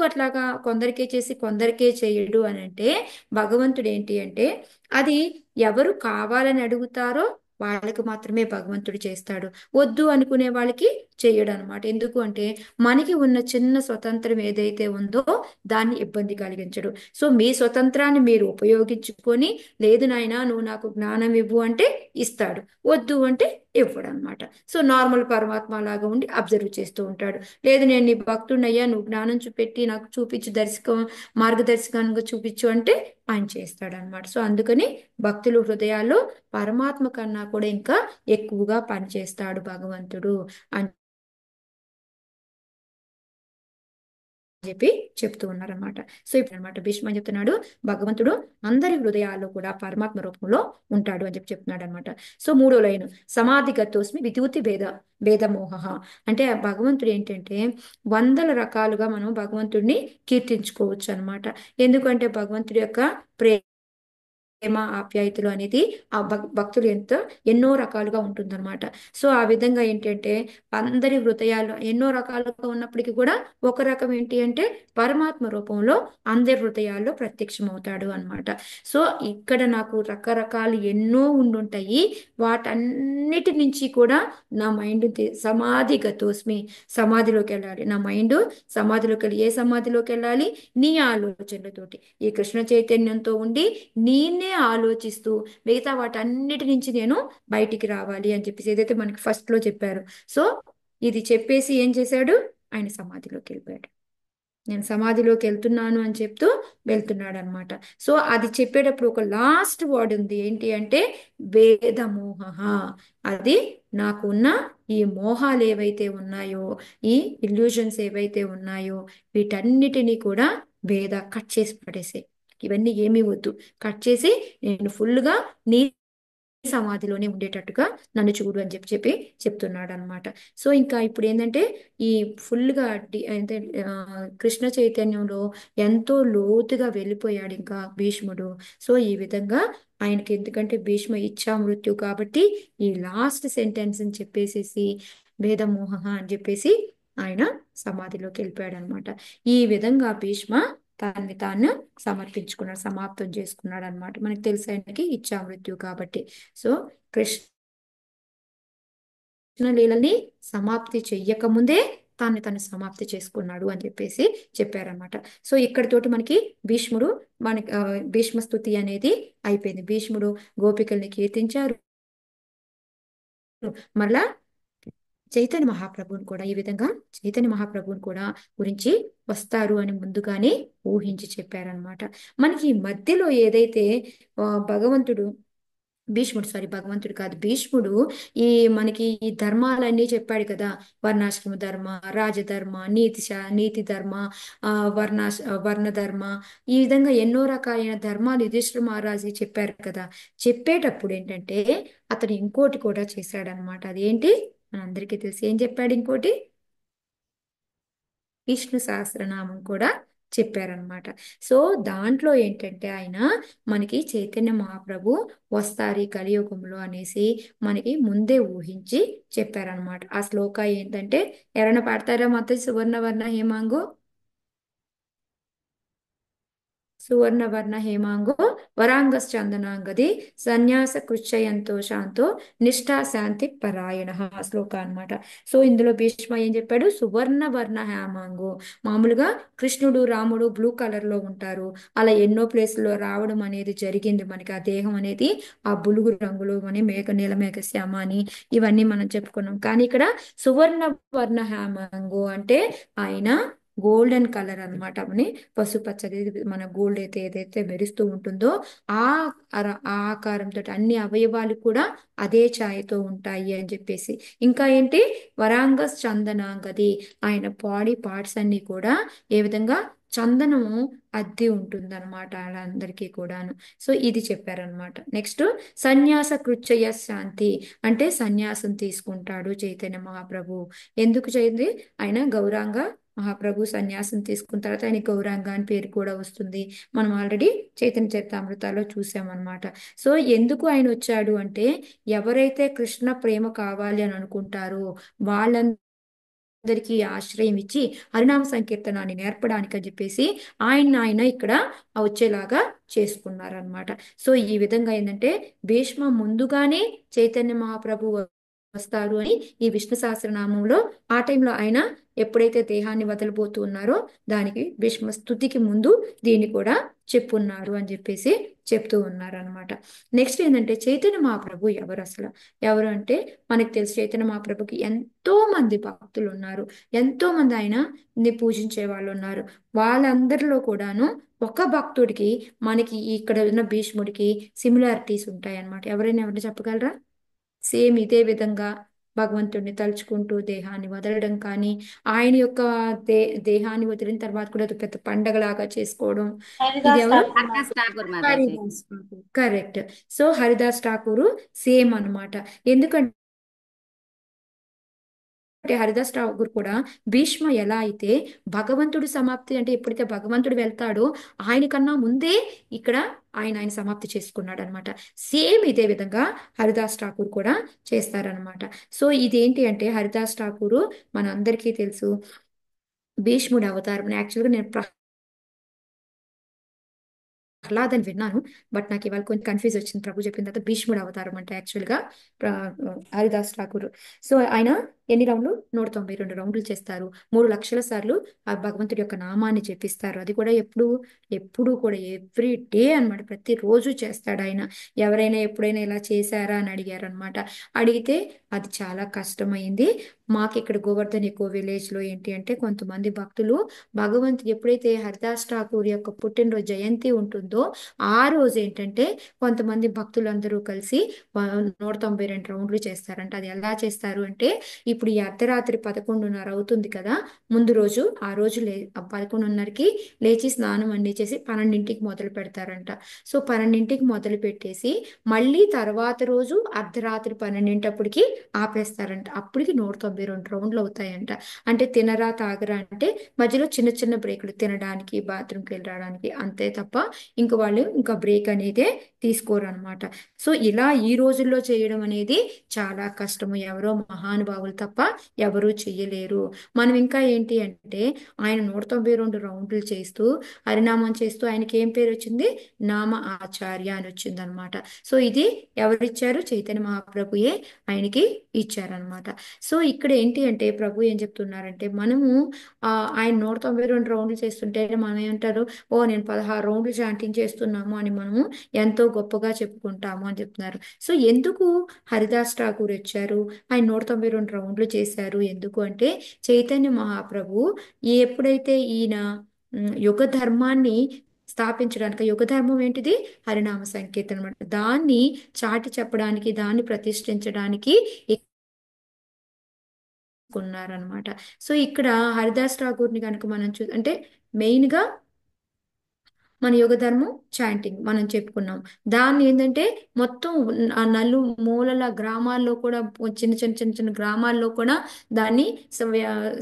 అట్లాగా కొందరికే చేసి కొందరికే చేయడు అని అంటే, భగవంతుడు ఏంటి అంటే, అది ఎవరు కావాలని అడుగుతారో వాళ్ళకి మాత్రమే భగవంతుడు చేస్తాడు, వద్దు అనుకునే వాళ్ళకి చేయడు అనమాట. ఎందుకు అంటే మనకి ఉన్న చిన్న స్వతంత్రం ఏదైతే ఉందో దాన్ని ఇబ్బంది కలిగించడు. సో మీ స్వతంత్రాన్ని మీరు ఉపయోగించుకొని, లేదు నాయనా నువ్వు నాకు జ్ఞానం ఇవ్వు అంటే ఇస్తాడు, వద్దు అంటే ఇవ్వడు అనమాట. సో నార్మల్ పరమాత్మ లాగా ఉండి అబ్జర్వ్ చేస్తూ ఉంటాడు. లేదు నేను నీ భక్తుడినయ్యా, నువ్వు జ్ఞానం చూపెట్టి నాకు చూపించు, మార్గదర్శకంగా చూపించు అంటే ఆయన చేస్తాడనమాట. సో అందుకని భక్తుల హృదయాల్లో పరమాత్మ కన్నా కూడా ఇంకా ఎక్కువగా పనిచేస్తాడు భగవంతుడు అని చెప్పి చెప్తూ ఉన్నారనమాట. సో ఇప్పుడు అనమాట భీష్మ చెప్తున్నాడు, భగవంతుడు అందరి హృదయాల్లో కూడా పరమాత్మ రూపంలో ఉంటాడు అని చెప్పి చెప్తున్నాడు అనమాట. సో మూడో లైన్, సమాధి గతోస్మి విద్యుతి భేదమోహ. అంటే ఆ భగవంతుడు ఏంటంటే వందల రకాలుగా మనం భగవంతుడిని కీర్తించుకోవచ్చు అనమాట. ఎందుకంటే భగవంతుడి యొక్క ప్రేమ ఆప్యాయతలు అనేది ఆ భక్తులు ఎన్నో రకాలుగా ఉంటుందన్నమాట. సో ఆ విధంగా ఏంటంటే అందరి హృదయాల్లో ఎన్నో రకాలుగా ఉన్నప్పటికీ కూడా ఒక రకం ఏంటి అంటే పరమాత్మ రూపంలో అందరి హృదయాల్లో ప్రత్యక్షమవుతాడు అన్నమాట. సో ఇక్కడ నాకు రకరకాలు ఎన్నో ఉండుంటాయి, వాటన్నిటి నుంచి కూడా నా మైండ్ సమాధి గతోస్మి, సమాధిలోకి వెళ్ళాలి నా మైండ్, సమాధిలోకి వెళ్ళి ఏ సమాధిలోకి వెళ్ళాలి, నీ ఆలోచనలతోటి ఈ కృష్ణ చైతన్యంతో ఉండి నేనే ఆలోచిస్తూ మిగతా వాటన్నిటి నుంచి నేను బయటికి రావాలి అని చెప్పేసి ఏదైతే మనకి ఫస్ట్ లో చెప్పారు. సో ఇది చెప్పేసి ఏం చేశాడు, ఆయన సమాధిలోకి వెళ్ళిపోయాడు. నేను సమాధిలోకి వెళ్తున్నాను అని చెప్తూ వెళ్తున్నాడు అనమాట. సో అది చెప్పేటప్పుడు ఒక లాస్ట్ వర్డ్ ఉంది, ఏంటి అంటే వేదమోహ. అది నాకున్న ఈ మోహాలు ఏవైతే ఉన్నాయో, ఈ ఇల్యూషన్స్ ఏవైతే ఉన్నాయో, వీటన్నిటినీ కూడా కట్ చేసి పడేసే, ఇవన్నీ ఏమీ వద్దు, కట్ చేసి నేను ఫుల్గా నీ సమాధిలోనే ఉండేటట్టుగా నన్ను చూడు అని చెప్పి చెప్తున్నాడు అనమాట. సో ఇంకా ఇప్పుడు ఏంటంటే ఈ ఫుల్గా అంటే కృష్ణ చైతన్యంలో ఎంతో లోతుగా వెళ్ళిపోయాడు ఇంకా భీష్ముడు. సో ఈ విధంగా ఆయనకి, ఎందుకంటే భీష్మ ఇచ్చా మృత్యు కాబట్టి ఈ లాస్ట్ సెంటెన్స్ అని చెప్పేసేసి వేదమోహ అని చెప్పేసి ఆయన సమాధిలోకి వెళ్ళిపోయాడు అనమాట. ఈ విధంగా భీష్మ తనని తాను సమర్పించుకున్నాడు, సమాప్తం చేసుకున్నాడు అనమాట. మనకి తెలిసి ఆయనకి ఇచ్చా మృత్యు కాబట్టి. సో కృష్ణ లీలని సమాప్తి చెయ్యక ముందే తను సమాప్తి చేసుకున్నాడు అని చెప్పేసి చెప్పారనమాట. సో ఇక్కడితోటి మనకి భీష్ముడు మనకి భీష్మ స్తుతి అనేది అయిపోయింది. భీష్ముడు గోపికల్ని కీర్తించారు, మళ్ళా చైతన్య మహాప్రభువుని కూడా ఈ విధంగా చైతన్య మహాప్రభువుని కూడా గురించి వస్తారు అని ముందుగానే ఊహించి చెప్పారనమాట. మనకి ఈ మధ్యలో ఏదైతే భగవంతుడు భగవంతుడు కాదు, భీష్ముడు ఈ మనకి ఈ ధర్మాలన్నీ చెప్పాడు కదా, వర్ణాశ్రమ ధర్మ, రాజధర్మ, నీతి ధర్మ, ఆ వర్ణ ధర్మ, ఈ విధంగా ఎన్నో రకాలైన ధర్మాలు యుధిష్ఠిర మహారాజు చెప్పారు కదా. చెప్పేటప్పుడు ఏంటంటే అతను ఇంకోటి కూడా చేశాడనమాట. అదేంటి మనందరికీ తెలిసి ఏం చెప్పాడు, ఇంకోటి విష్ణు సహస్రనామం కూడా చెప్పారనమాట. సో దాంట్లో ఏంటంటే ఆయన మనకి చైతన్య మహాప్రభు వస్తారు ఈ కలియుగంలో అనేసి మనకి ముందే ఊహించి చెప్పారనమాట. ఆ శ్లోక ఏంటంటే ఎవరైనా పాడతారా మొత్తం, సువర్ణవర్ణ హేమాంగు, సువర్ణవర్ణ హేమాంగో వరాంగశ్చందనాంగది సన్యాస కృచ్చయంతో శాంతో నిష్ఠా శాంతి పరాయణ శ్లోక అనమాట. సో ఇందులో భీష్మ ఏం చెప్పాడు, సువర్ణవర్ణ హేమాంగో, మామూలుగా కృష్ణుడు రాముడు బ్లూ కలర్ లో ఉంటారు, అలా ఎన్నో ప్లేస్లో రావడం అనేది జరిగింది మనకి. ఆ దేహం అనేది ఆ బులుగు రంగులో అని నీలమేఘ శ్యామ అని ఇవన్నీ మనం చెప్పుకున్నాం. కానీ ఇక్కడ సువర్ణ వర్ణ హేమాంగో అంటే ఆయన గోల్డెన్ కలర్ అన్నమాట. అవని పసుపచ్చది, మన గోల్డ్ అయితే ఏదైతే మెరుస్తూ ఉంటుందో ఆ ఆ ఆకారంతో అన్ని అవయవాలు కూడా అదే ఛాయతో ఉంటాయి అని చెప్పేసి. ఇంకా ఏంటి, వరాంగస్ చందనాంగది, ఆయన బాడీ పార్ట్స్ అన్ని కూడా ఏ విధంగా చందనము అద్ది ఉంటుంది అనమాట వాళ్ళందరికీ కూడాను. సో ఇది చెప్పారనమాట. నెక్స్ట్ సన్యాస కృత్యయ శాంతి, అంటే సన్యాసం తీసుకుంటాడు చైతన్య మహాప్రభు. ఎందుకు చేయండి, ఆయన గౌరాంగ మహాప్రభు సన్యాసం తీసుకున్న తర్వాత ఆయన గౌరాంగ అని పేరు కూడా వస్తుంది. మనం ఆల్రెడీ చైతన్య చరితామృతాలో చూసామన్నమాట. సో ఎందుకు ఆయన వచ్చాడు అంటే, ఎవరైతే కృష్ణ ప్రేమ కావాలి అని అనుకుంటారో వాళ్ళందరికీ ఆశ్రయం ఇచ్చి హరినామ సంకీర్తనాన్ని నేర్పడానికి అని చెప్పేసి ఆయన ఇక్కడ వచ్చేలాగా చేసుకున్నారనమాట. సో ఈ విధంగా ఏంటంటే, భీష్మ ముందుగానే చైతన్య మహాప్రభు వస్తారు అని ఈ విష్ణు సహస్రనామంలో ఆ టైంలో ఆయన ఎప్పుడైతే దేహాన్ని వదలబోతూ ఉన్నారో దానికి భీష్మ స్తుతికి ముందు దీన్ని కూడా చెప్పున్నారు అని చెప్పేసి చెప్తూ ఉన్నారనమాట. నెక్స్ట్ ఏంటంటే, చైతన్య మహాప్రభు ఎవరు అసలు, ఎవరు అంటే మనకి తెలుసు చైతన్య మహాప్రభుకి ఎంతో మంది భక్తులు ఉన్నారు, ఎంతో మంది ఆయన్ని పూజించే వాళ్ళు ఉన్నారు. వాళ్ళందరిలో కూడాను ఒక భక్తుడికి మనకి ఇక్కడ ఉన్న భీష్ముడికి సిమిలారిటీస్ ఉంటాయి అన్నమాట. ఎవరైనా చెప్పగలరా? సేమ్ ఇదే విధంగా భగవంతుడిని తలుచుకుంటూ దేహాన్ని వదలడం కానీ, ఆయన యొక్క దే దేహాన్ని వదిలిన తర్వాత కూడా అది పెద్ద పండగలాగా చేసుకోవడం. ఇది హరిదాస్ ఎవరు? Thakur Haridas Thakur Mataji. Haridas Thakur, correct. So Haridas Thakur same అన్నమాట. ఎందుకంటే హరిదాస్ ఠాకూర్ కూడా భీష్మ ఎలా అయితే భగవంతుడి సమాప్తి అంటే ఎప్పుడైతే భగవంతుడు వెళ్తాడో ఆయన కన్నా ముందే ఇక్కడ ఆయన సమాప్తి చేసుకున్నాడు అనమాట. సేమ్ ఇదే విధంగా హరిదాస్ ఠాకూర్ కూడా చేస్తారనమాట. సో ఇదేంటి అంటే, హరిదాస్ ఠాకూరు మన అందరికీ తెలుసు భీష్ముడి అవతారం. యాక్చువల్గా నేను ప్రహ్లాద్ అని విన్నాను, బట్ నాకు ఇవాళ కొంచెం కన్ఫ్యూజ్ వచ్చింది. ప్రభు చెప్పిన తర్వాత భీష్ముడు అవతారం అంటే యాక్చువల్గా హరిదాస్ ఠాకూర్. సో ఆయన ఎన్ని రౌండ్లు, 192 రౌండ్లు చేస్తారు. 3 లక్షల సార్లు ఆ భగవంతుడి యొక్క నామాన్ని జపిస్తారు. అది కూడా ఎప్పుడు కూడా ఎవ్రీ డే అనమాట, ప్రతిరోజు చేస్తాడు ఆయన. ఎవరైనా ఎప్పుడైనా ఇలా చేశారా అని అడిగారు అనమాట. అడిగితే అది చాలా కష్టమైంది. మాకు ఇక్కడ గోవర్ధన్ ఎక్కువ విలేజ్ లో ఏంటి అంటే, కొంతమంది భక్తులు భగవంతుడు ఎప్పుడైతే హరిదాస్ ఠాకూర్ యొక్క పుట్టినరోజు జయంతి ఉంటుందో ఆ రోజు ఏంటంటే కొంతమంది భక్తులందరూ కలిసి 192 రౌండ్లు చేస్తారంట. అది ఎలా చేస్తారు అంటే, ఇప్పుడు ఈ అర్ధరాత్రి 11:30 అవుతుంది కదా, ముందు రోజు ఆ రోజు 11:30కి లేచి స్నానం అన్ని చేసి 12ంటికి మొదలు పెడతారంట. సో 12ంటికి మొదలు పెట్టేసి మళ్ళీ తర్వాత రోజు అర్ధరాత్రి 12ంటప్పటికి ఆపేస్తారంట. అప్పటికి 192 రౌండ్లు అవుతాయంట. అంటే తినరా తాగరా అంటే మధ్యలో చిన్న చిన్న బ్రేకులు, తినడానికి బాత్రూమ్కి వెళ్ళడానికి, అంతే తప్ప ఇంక వాళ్ళు ఇంకా బ్రేక్ అనేది తీసుకోరు అనమాట. సో ఇలా ఈ రోజుల్లో చేయడం అనేది చాలా కష్టము, ఎవరో మహానుభావులు తప్ప ఎవరూ చెయ్యలేరు. మనం ఇంకా ఏంటి అంటే, ఆయన 192 రౌండ్లు చేస్తూ హరినామం చేస్తూ ఆయనకి ఏం పేరు వచ్చింది, నామ ఆచార్య అని వచ్చింది అనమాట. సో ఇది ఎవరిచ్చారు, చైతన్య మహాప్రభుయే ఆయనకి ఇచ్చారనమాట. సో ఇక్కడ ఏంటి అంటే, ప్రభు ఏం చెప్తున్నారంటే, మనము ఆయన 192 రౌండ్లు చేస్తుంటే మనం ఏమంటారు, ఓ నేను 16 రౌండ్లు చాంటింగ్ చేస్తున్నాము అని మనము ఎంతో గొప్పగా చెప్పుకుంటాము అని చెప్తున్నారు. సో ఎందుకు హరిదాస్ ఠాకూర్ వచ్చారు, ఆయన 192 రౌండ్లు చేశారు ఎందుకు అంటే, చైతన్య మహాప్రభు ఎప్పుడైతే ఈయన యుగ ధర్మాన్ని స్థాపించడానికి, యుగ ధర్మం ఏంటిది, హరినామ సంకీర్తన అనమాట, దాన్ని చాటి చెప్పడానికి, దాన్ని ప్రతిష్ఠించడానికి ఉన్నారనమాట. సో ఇక్కడ హరిదాస్ ఠాకూర్ని కనుక మనం అంటే మెయిన్ గా మన యుగ ధర్మం చాంటింగ్ మనం చెప్పుకున్నాం. దాన్ని ఏంటంటే మొత్తం ఆ మూలల గ్రామాల్లో కూడా, చిన్న చిన్న చిన్న చిన్న గ్రామాల్లో కూడా దాన్ని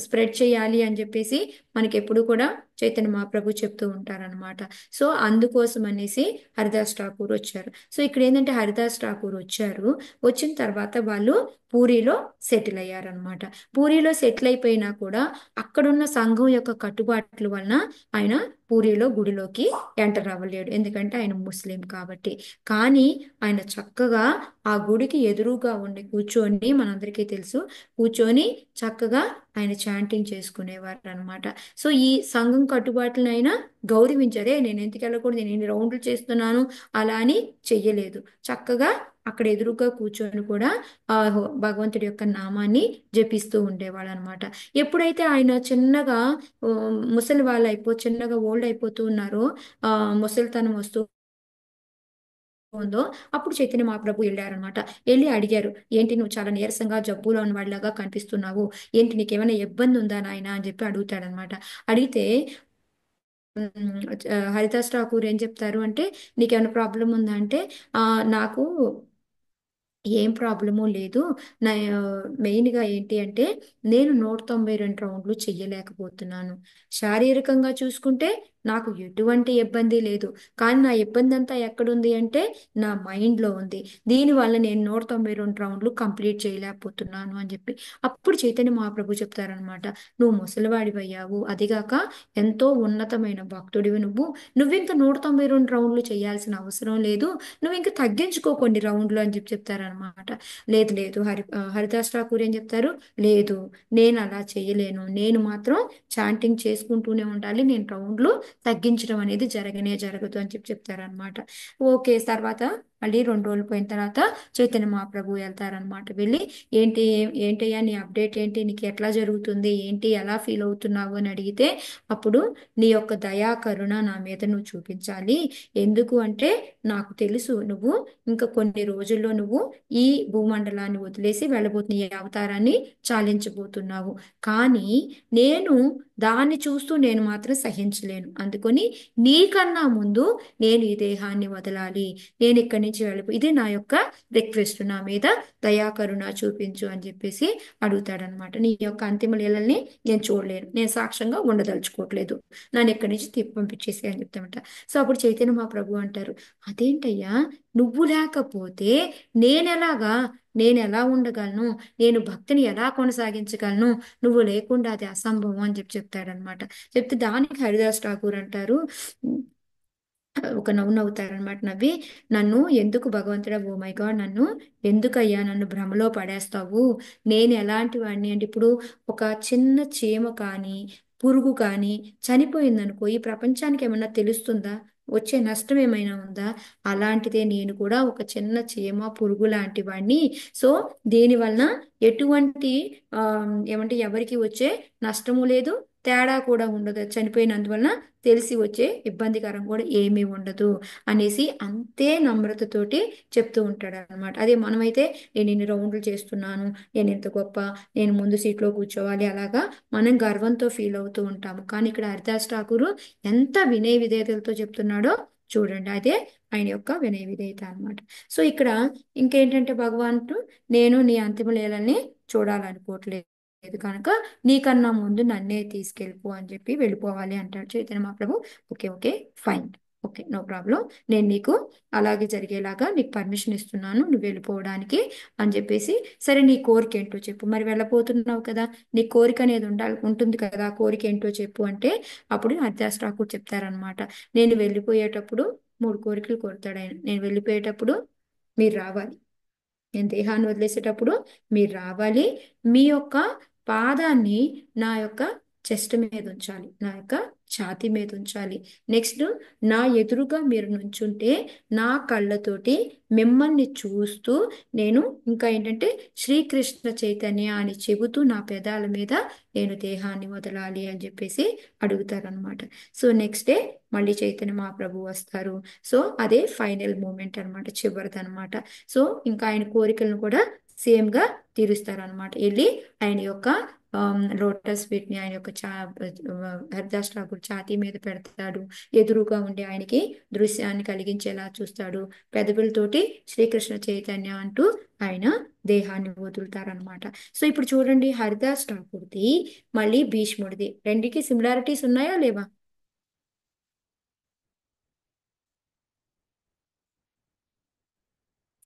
స్ప్రెడ్ చేయాలి అని చెప్పేసి మనకి ఎప్పుడు కూడా చైతన్య మహాప్రభు చెప్తూ ఉంటారనమాట. సో అందుకోసం అనేసి హరిదాస్ ఠాకూర్ వచ్చారు. సో ఇక్కడ ఏంటంటే హరిదాస్ ఠాకూర్ వచ్చారు, వచ్చిన తర్వాత వాళ్ళు పూరిలో సెటిల్ అయ్యారనమాట. పూరిలో సెటిల్ అయిపోయినా కూడా అక్కడున్న సంఘం యొక్క కట్టుబాట్ల వలన ఆయన పూరిలో గుడిలోకి ఎంటర్ అవ్వలేడు, ఎందుకంటే ఆయన ముస్లిం కాబట్టి. కానీ ఆయన చక్కగా ఆ గుడికి ఎదురుగా ఉండి కూర్చొని, మనందరికీ తెలుసు, కూర్చొని చక్కగా ఆయన చాంటింగ్ చేసుకునేవారు అనమాట. సో ఈ సంఘం కట్టుబాట్లను ఆయన గౌరవించారే, నేను ఎందుకు వెళ్ళకూడదు, నేను ఎన్ని రౌండ్లు చేస్తున్నాను అలా అని చెయ్యలేదు. చక్కగా అక్కడ ఎదురుగా కూర్చొని కూడా భగవంతుడి యొక్క నామాన్ని జపిస్తూ ఉండేవాడు అనమాట. ఎప్పుడైతే ఆయన చిన్నగా ముసలి వాళ్ళు చిన్నగా ఓల్డ్ అయిపోతూ ఉన్నారో, ముసలితనం వస్తూ ఉందో, అప్పుడు చైతన్య మహాప్రభు వెళ్ళారనమాట. వెళ్ళి అడిగారు, ఏంటి నువ్వు చాలా నీరసంగా జబ్బులో ఉన్న వాళ్ళలాగా కనిపిస్తున్నావు, ఏంటి నీకేమైనా ఇబ్బంది ఉందా నాయన అని చెప్పి అడుగుతాడనమాట. అడిగితే హరిదాస్ ఠాకూర్ ఏం చెప్తారు అంటే, నీకేమైనా ప్రాబ్లం ఉందా అంటే, నాకు ఏం ప్రాబ్లము లేదు. నా మెయిన్గా ఏంటి అంటే, నేను 192 రౌండ్లు చెయ్యలేకపోతున్నాను. శారీరకంగా చూసుకుంటే నాకు ఎటువంటి ఇబ్బంది లేదు, కానీ నా ఇబ్బంది అంతా ఎక్కడుంది అంటే నా మైండ్లో ఉంది. దీనివల్ల నేను 192 రౌండ్లు కంప్లీట్ చేయలేకపోతున్నాను అని చెప్పి. అప్పుడు చైతన్య మహాప్రభు చెప్తారనమాట, నువ్వు ముసలివాడివయ్యావు, అదిగాక ఎంతో ఉన్నతమైన భక్తుడివి నువ్వు ఇంకా 192 రౌండ్లు చేయాల్సిన అవసరం లేదు, నువ్వు ఇంకా తగ్గించుకో కొన్ని రౌండ్లు అని చెప్పి చెప్తారనమాట. లేదు లేదు, హరిదాస్ ఠాకూర్ ఏం చెప్తారు, లేదు నేను అలా చేయలేను, నేను మాత్రం చాంటింగ్ చేసుకుంటూనే ఉండాలి, నేను రౌండ్లు తగ్గించడం అనేది జరగనే జరగదు అని చెప్పి చెప్తారనమాట. ఓకే, తర్వాత మళ్ళీ 2 రోజులు పోయిన తర్వాత చైతన్య మహాప్రభు వెళ్తారనమాట. వెళ్ళి ఏంటయ్యా నీ అప్డేట్ ఏంటి, నీకు ఎట్లా జరుగుతుంది ఏంటి, ఎలా ఫీల్ అవుతున్నావు అని అడిగితే, అప్పుడు నీ యొక్క దయా కరుణ నా మీద నువ్వు చూపించాలి. ఎందుకు అంటే నాకు తెలుసు నువ్వు ఇంకా కొన్ని రోజుల్లో నువ్వు ఈ భూమండలాన్ని వదిలేసి వెళ్ళబోతున్న ఈ అవతారాన్ని చాలించబోతున్నావు. కానీ నేను దాన్ని చూస్తూ నేను మాత్రం సహించలేను, అందుకొని నీకన్నా ముందు నేను ఈ దేహాన్ని వదలాలి, నేను ఇక్కడి నుంచి ఇది నా యొక్క రిక్వెస్ట్, నా మీద దయాకరుణ చూపించు అని చెప్పేసి అడుగుతాడనమాట. నీ యొక్క అంతిమ లీలల్ని నేను చూడలేను, నేను సాక్ష్యంగా ఉండదలుచుకోవట్లేదు, నన్ను ఇక్కడి నుంచి పంపించేసి అని చెప్తామంట. సో అప్పుడు చైతన్య మహాప్రభు అంటారు, అదేంటయ్యా నువ్వు లేకపోతే నేను ఎలా ఉండగలను, నేను భక్తిని ఎలా కొనసాగించగలను, నువ్వు లేకుండా అది అసంభవం అని చెప్తాడనమాట. చెప్తే దానికి హరిదాస్ ఠాకూర్ అంటారు, ఒక నవ్వుతారనమాట. నవ్వి, నన్ను ఎందుకు భగవంతుడా, ఓ మై గాడ్, ఎందుకయ్యా నన్ను భ్రమలో పడేస్తావు, నేను ఎలాంటి వాడిని అంటే, ఇప్పుడు ఒక చిన్న చీమ కానీ పురుగు కానీ చనిపోయిందనుకో, ఈ ప్రపంచానికి ఏమన్నా తెలుస్తుందా, వచ్చే నష్టం ఏమైనా ఉందా? అలాంటిదే నేను కూడా ఒక చిన్న చీమ పురుగు లాంటి వాడిని. సో దీనివలన ఎటువంటి ఆ ఏమంటే ఎవరికి వచ్చే నష్టము లేదు, తేడా కూడా ఉండదు, చనిపోయినందువలన తెలిసి వచ్చే ఇబ్బందికరం కూడా ఏమీ ఉండదు అనేసి అంతే నమ్రతతోటి చెప్తూ ఉంటాడు అనమాట. అదే మనమైతే నేను ఇన్ని రౌండ్లు చేస్తున్నాను, నేను ఇంత గొప్ప, నేను ముందు సీట్లో కూర్చోవాలి, అలాగా మనం గర్వంతో ఫీల్ అవుతూ ఉంటాము. కానీ ఇక్కడ హరిదాస్ ఠాకూర్ ఎంత వినయ విధేయతలతో చెప్తున్నాడో చూడండి, అదే ఆయన యొక్క వినయ విధేయత అనమాట. సో ఇక్కడ ఇంకేంటంటే, భగవంతుడు నేను నీ అంతిమ లీలల్ని చూడాలనుకోవట్లేదు కనుక నీకన్నా ముందు నన్నే తీసుకెళ్ళిపో అని చెప్పి వెళ్ళిపోవాలి అంటాడు Chaitanya Mahaprabhu. Okay okay fine, okay no problem, నేను నీకు అలాగే జరిగేలాగా నీకు పర్మిషన్ ఇస్తున్నాను నువ్వు వెళ్ళిపోవడానికి అని చెప్పేసి. సరే నీ కోరిక ఏంటో చెప్పు, మరి వెళ్ళపోతున్నావు కదా, నీ కోరిక అనేది ఉంటుంది కదా, కోరిక ఏంటో చెప్పు అంటే, అప్పుడు హరిదాస్ ఠాకూర్ చెప్తారనమాట, నేను వెళ్ళిపోయేటప్పుడు 3 కోరికలు కోరుతాడు ఆయన. నేను వెళ్ళిపోయేటప్పుడు మీరు రావాలి, నేను దేహాన్ని వదిలేసేటప్పుడు మీరు రావాలి, మీ యొక్క పాదాన్ని నా యొక్క చెస్ట్ మీద ఉంచాలి, నా యొక్క ఛాతీ మీద ఉంచాలి. నెక్స్ట్ నా ఎదురుగా మీరు నుంచుంటే నా కళ్ళతోటి మిమ్మల్ని చూస్తూ నేను ఇంకా ఏంటంటే శ్రీకృష్ణ చైతన్య అని చెబుతూ నా పెదాల మీద నేను దేహాన్ని వదలాలి అని చెప్పేసి అడుగుతారనమాట. సో నెక్స్ట్ డే మళ్ళీ చైతన్య మహాప్రభు వస్తారు. సో అదే ఫైనల్ మూమెంట్ అనమాట, చివరిది అనమాట. సో ఇంకా ఆయన కోరికలను కూడా సేమ్ గా తీరుస్తారనమాట. వెళ్ళి ఆయన యొక్క లోటస్ వీటిని ఆయన యొక్క హరిదాస్ ఠాకూర్ ఛాతీ మీద పెడతాడు, ఎదురుగా ఉండి ఆయనకి దృశ్యాన్ని కలిగించేలా చూస్తాడు, పెదవులతోటి శ్రీకృష్ణ చైతన్య అంటూ ఆయన దేహాన్ని వదులుతారనమాట. సో ఇప్పుడు చూడండి, హరిదాస్ ఠాకూర్ది మళ్ళీ భీష్ముడిది, రెండికి సిమిలారిటీస్ ఉన్నాయా లేవా?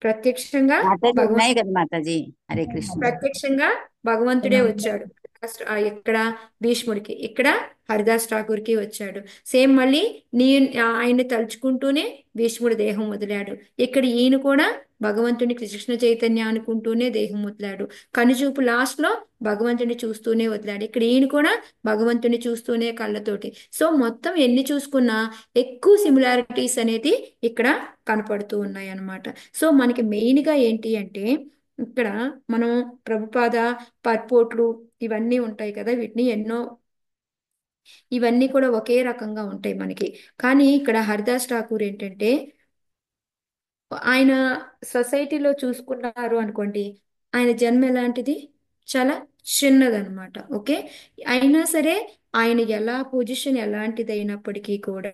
ప్రత్యక్షంగా మాతాజీ భగవంతు ఉన్నాయి కదా మాతాజీ. హరే కృష్ణ. ప్రత్యక్షంగా భగవంతుడే వచ్చాడు, ఇక్కడ భీష్ముడికి, ఇక్కడ హరిదాస్ ఠాకూర్కి వచ్చాడు. సేమ్ మళ్ళీ నీ ఆయన్ని తలుచుకుంటూనే భీష్ముడి దేహం వదిలాడు. ఇక్కడ ఈయన కూడా భగవంతుని కృష్ణ చైతన్య అనుకుంటూనే దేహం వదిలాడు. కనుచూపు లాస్ట్ లో భగవంతుని చూస్తూనే వదిలాడు. ఇక్కడ ఈయన కూడా భగవంతుని చూస్తూనే కళ్ళతోటి. సో మొత్తం ఎన్ని చూసుకున్నా ఎక్కువ సిమిలారిటీస్ అనేది ఇక్కడ కనపడుతూ ఉన్నాయి అన్నమాట. సో మనకి మెయిన్ గా ఏంటి అంటే ఇక్కడ మనం ప్రభుపాద పర్పోట్లు ఇవన్నీ ఉంటాయి కదా, వీటిని ఎన్నో ఇవన్నీ కూడా ఒకే రకంగా ఉంటాయి మనకి. కానీ ఇక్కడ హరిదాస్ ఠాకూర్ ఏంటంటే ఆయన సొసైటీలో చూసుకున్నారు అనుకోండి, ఆయన జన్మ ఎలాంటిది, చాలా చిన్నదన్నమాట. ఓకే, అయినా సరే ఆయన ఎలా పొజిషన్ ఎలాంటిది అయినప్పటికీ కూడా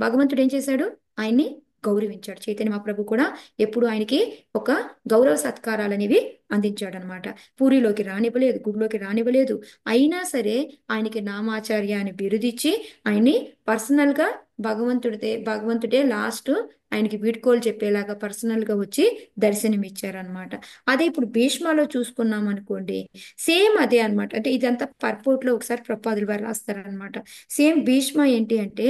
భగవంతుడు ఏం చేశాడు, ఆయన్ని గౌరవించాడు. చైతన్య మహాప్రభు కూడా ఎప్పుడు ఆయనకి ఒక గౌరవ సత్కారాలు అనేవి అందించాడు అనమాట. పూరిలోకి రానివ్వలేదు, గుడిలోకి రానివ్వలేదు. అయినా సరే ఆయనకి నామాచార్య అని బిరుదిచ్చి ఆయన్ని పర్సనల్ గా భగవంతుడే లాస్ట్ ఆయనకి వీడ్కోలు చెప్పేలాగా పర్సనల్ గా వచ్చి దర్శనం ఇచ్చారనమాట. అదే ఇప్పుడు భీష్మలో చూసుకున్నాం అనుకోండి, సేమ్ అదే అన్నమాట. అంటే ఇదంతా పర్పోర్ట్ లో ఒకసారి ప్రపాదులు వారు రాస్తారనమాట. సేమ్ భీష్మ ఏంటి అంటే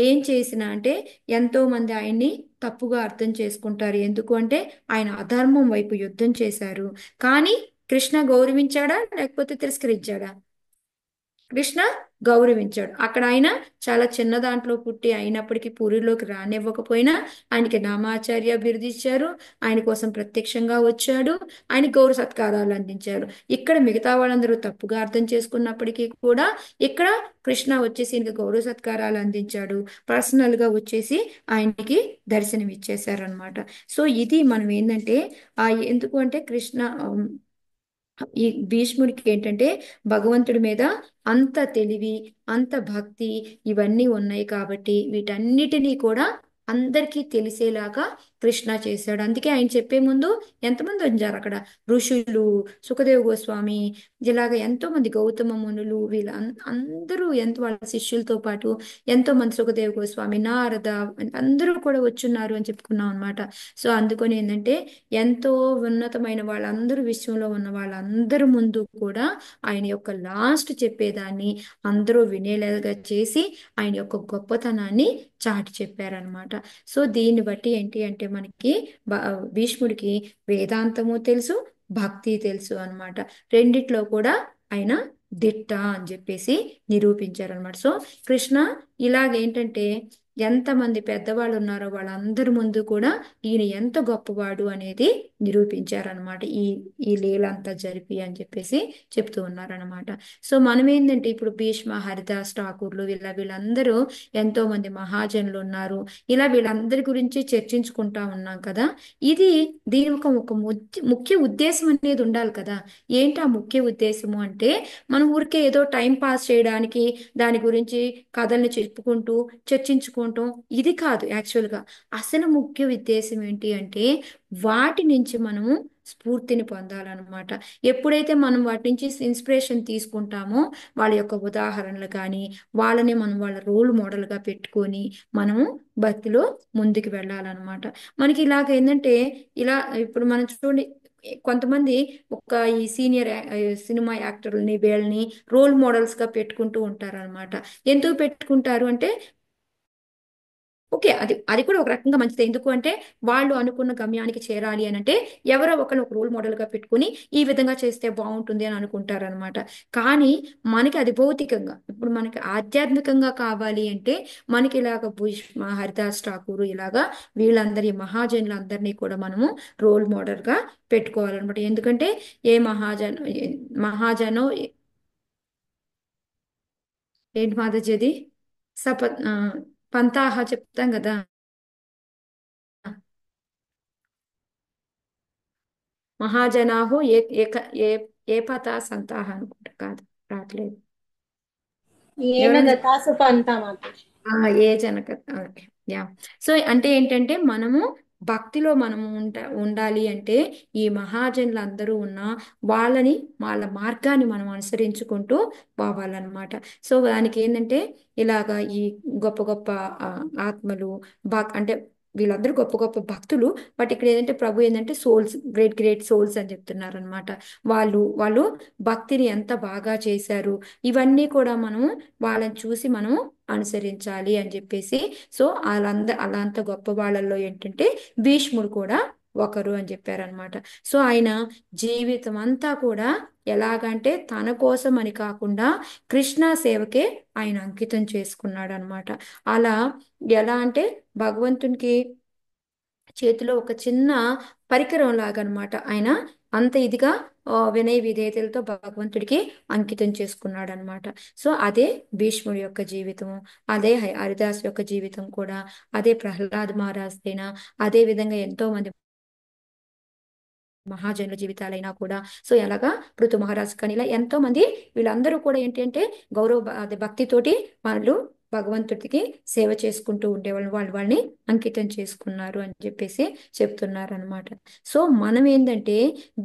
ఏం చేసినా అంటే ఎంతో మంది ఆయన్ని తప్పుగా అర్థం చేసుకుంటారు. ఎందుకు అంటే ఆయన అధర్మం వైపు యుద్ధం చేశారు. కానీ కృష్ణ గౌరవించాడా లేకపోతే తిరస్కరించాడా? కృష్ణ గౌరవించాడు. అక్కడ ఆయన చాలా చిన్న దాంట్లో పుట్టి అయినప్పటికీ పూరిలోకి రానివ్వకపోయినా ఆయనకి నామాచార్య బిరుదిచ్చారు. ఆయన కోసం ప్రత్యక్షంగా వచ్చాడు. ఆయన గౌరవ సత్కారాలు అందించారు. ఇక్కడ మిగతా వాళ్ళందరూ తప్పుగా అర్థం చేసుకున్నప్పటికీ కూడా ఇక్కడ కృష్ణ వచ్చేసి ఈయనకి గౌరవ సత్కారాలు అందించాడు. పర్సనల్ గా వచ్చేసి ఆయనకి దర్శనం ఇచ్చేశారు అనమాట. సో ఇది మనం ఏంటంటే ఎందుకు అంటే కృష్ణ ఈ భీష్ముడికి ఏంటంటే భగవంతుడి మీద అంత తెలివి, అంత భక్తి ఇవన్నీ ఉన్నాయి కాబట్టి వీటన్నిటినీ కూడా అందరికీ తెలిసేలాగా కృష్ణ చేశాడు. అందుకే ఆయన చెప్పే ముందు ఎంతమంది వచ్చారు అక్కడ, ఋషులు, సుఖదేవ్ గోస్వామి, ఇలాగ ఎంతో మంది గౌతమ మునులు, వీళ్ళ అందరూ వాళ్ళ శిష్యులతో పాటు ఎంతో మంది, సుఖదేవ్ గోస్వామి, నారద, అందరూ కూడా వచ్చున్నారు అని చెప్పుకున్నాం అనమాట. సో అందుకని ఏంటంటే ఎంతో ఉన్నతమైన వాళ్ళందరూ, విశ్వంలో ఉన్న వాళ్ళందరూ ముందు కూడా ఆయన యొక్క లాస్ట్ చెప్పేదాన్ని అందరూ వినేలాగా చేసి ఆయన యొక్క గొప్పతనాన్ని చాటి చెప్పారనమాట. సో దీన్ని బట్టి ఏంటి అంటే మనకి భీష్ముడికి వేదాంతము తెలుసు, భక్తి తెలుసు అన్నమాట. రెండిట్లో కూడా ఆయన దిట్ట అని చెప్పేసి నిరూపించారనమాట. సో కృష్ణ ఇలాగేంటంటే ఎంతమంది పెద్దవాళ్ళు ఉన్నారో వాళ్ళందరి ముందు కూడా ఈయన ఎంత గొప్పవాడు అనేది నిరూపించారనమాట, ఈ లీలంతా జరిపి అని చెప్పేసి చెప్తూ ఉన్నారనమాట. సో మనం ఏంటంటే ఇప్పుడు భీష్మ, హరిదాస్ ఠాకూర్లు వీళ్ళందరూ ఎంతో మంది మహాజనులు ఉన్నారు. ఇలా వీళ్ళందరి గురించి చర్చించుకుంటా ఉన్నాం కదా. ఇది దీని ఒక ముఖ్య ఉద్దేశం అనేది ఉండాలి కదా. ఏంటి ఆ ముఖ్య ఉద్దేశము అంటే మనం ఊరికే ఏదో టైం పాస్ చేయడానికి దాని గురించి కథల్ని చెప్పుకుంటూ చర్చించుకుంటాం, ఇది కాదు యాక్చువల్గా. అసలు ముఖ్య ఉద్దేశం ఏంటి అంటే వాటి నుంచి మనము స్ఫూర్తిని పొందాలన్నమాట. ఎప్పుడైతే మనం వాటి నుంచి ఇన్స్పిరేషన్ తీసుకుంటామో వాళ్ళ యొక్క ఉదాహరణలు కానీ వాళ్ళని మనం వాళ్ళ రోల్ మోడల్గా పెట్టుకొని మనము భక్తిలో ముందుకు వెళ్ళాలన్నమాట. మనకి ఇలాగ ఏంటంటే ఇలా ఇప్పుడు మనం చూడండి, కొంతమంది ఒక ఈ సీనియర్ సినిమా యాక్టర్లని వీళ్ళని రోల్ మోడల్స్ గా పెట్టుకుంటూ ఉంటారన్నమాట. ఎందుకు పెట్టుకుంటారు అంటే ఓకే, అది కూడా ఒక రకంగా మంచిది. ఎందుకు అంటే వాళ్ళు అనుకున్న గమ్యానికి చేరాలి అని అంటే ఎవరో ఒకరిని ఒక రోల్ మోడల్ గా పెట్టుకుని ఈ విధంగా చేస్తే బాగుంటుంది అని అనుకుంటారనమాట. కానీ మనకి అది భౌతికంగా, ఇప్పుడు మనకి ఆధ్యాత్మికంగా కావాలి అంటే మనకి ఇలాగ భీష్మ, హరిదాస్ ఠాకూర్ ఇలాగా వీళ్ళందరి మహాజనులందరినీ కూడా మనము రోల్ మోడల్ గా పెట్టుకోవాలన్నమాట. ఎందుకంటే ఏ మహాజనో ఏంటి మాధజ్యది సప ఆ, పంతాహ చెప్తాం కదా. మహాజనాహు ఏక ఏ ఏ పతా సంతాహ అనుకుంటా, కాదు రావట్లేదు. ఏన ఎవరైనా గతాసు పంతా మాతాజీ. ఆ, ఏ జనక, ఓకే, యా. సో అంటే ఏంటంటే మనము భక్తిలో మనము ఉండాలి అంటే ఈ మహాజనులు అందరూ ఉన్న వాళ్ళని, వాళ్ళ మార్గాన్ని మనం అనుసరించుకుంటూ పోవాలన్నమాట. సో దానికి ఏంటంటే ఇలాగా ఈ గొప్ప గొప్ప ఆ, ఆత్మలు అంటే వీళ్ళందరూ గొప్ప గొప్ప భక్తులు. బట్ ఇక్కడ ఏంటంటే ప్రభు ఏంటంటే సోల్స్, గ్రేట్ గ్రేట్ సోల్స్ అని చెప్తున్నారు అనమాట. వాళ్ళు భక్తిని ఎంత బాగా చేశారు, ఇవన్నీ కూడా మనము వాళ్ళని చూసి మనము అనుసరించాలి అని చెప్పేసి. సో అలా అంత గొప్ప వాళ్ళల్లో ఏంటంటే భీష్ముడు కూడా ఒకరు అని చెప్పారనమాట. సో ఆయన జీవితం అంతా కూడా ఎలాగంటే తన కోసం అని కాకుండా కృష్ణ సేవకే ఆయన అంకితం చేసుకున్నాడు అనమాట. అలా ఎలా అంటే భగవంతునికి చేతిలో ఒక చిన్న పరికరం లాగా అనమాట. ఆయన అంత ఇదిగా వినయ విధేయతలతో భగవంతుడికి అంకితం చేసుకున్నాడు అనమాట. సో అదే భీష్ముడి యొక్క జీవితము, అదే హరిదాస్ యొక్క జీవితం కూడా, అదే ప్రహ్లాద్ మహారాజ్ అయినా, అదే విధంగా ఎంతో మంది మహాజనుల జీవితాలైనా కూడా. సో ఎలాగా పృథు మహారాజ్ కానీ ఇలా ఎంతో మంది, వీళ్ళందరూ కూడా ఏంటి అంటే అదే భక్తితోటి వాళ్ళు భగవంతుడికి సేవ చేసుకుంటూ ఉండేవాళ్ళు, వాళ్ళని అంకితం చేసుకున్నారు అని చెప్పేసి చెప్తున్నారు అనమాట. సో మనం ఏంటంటే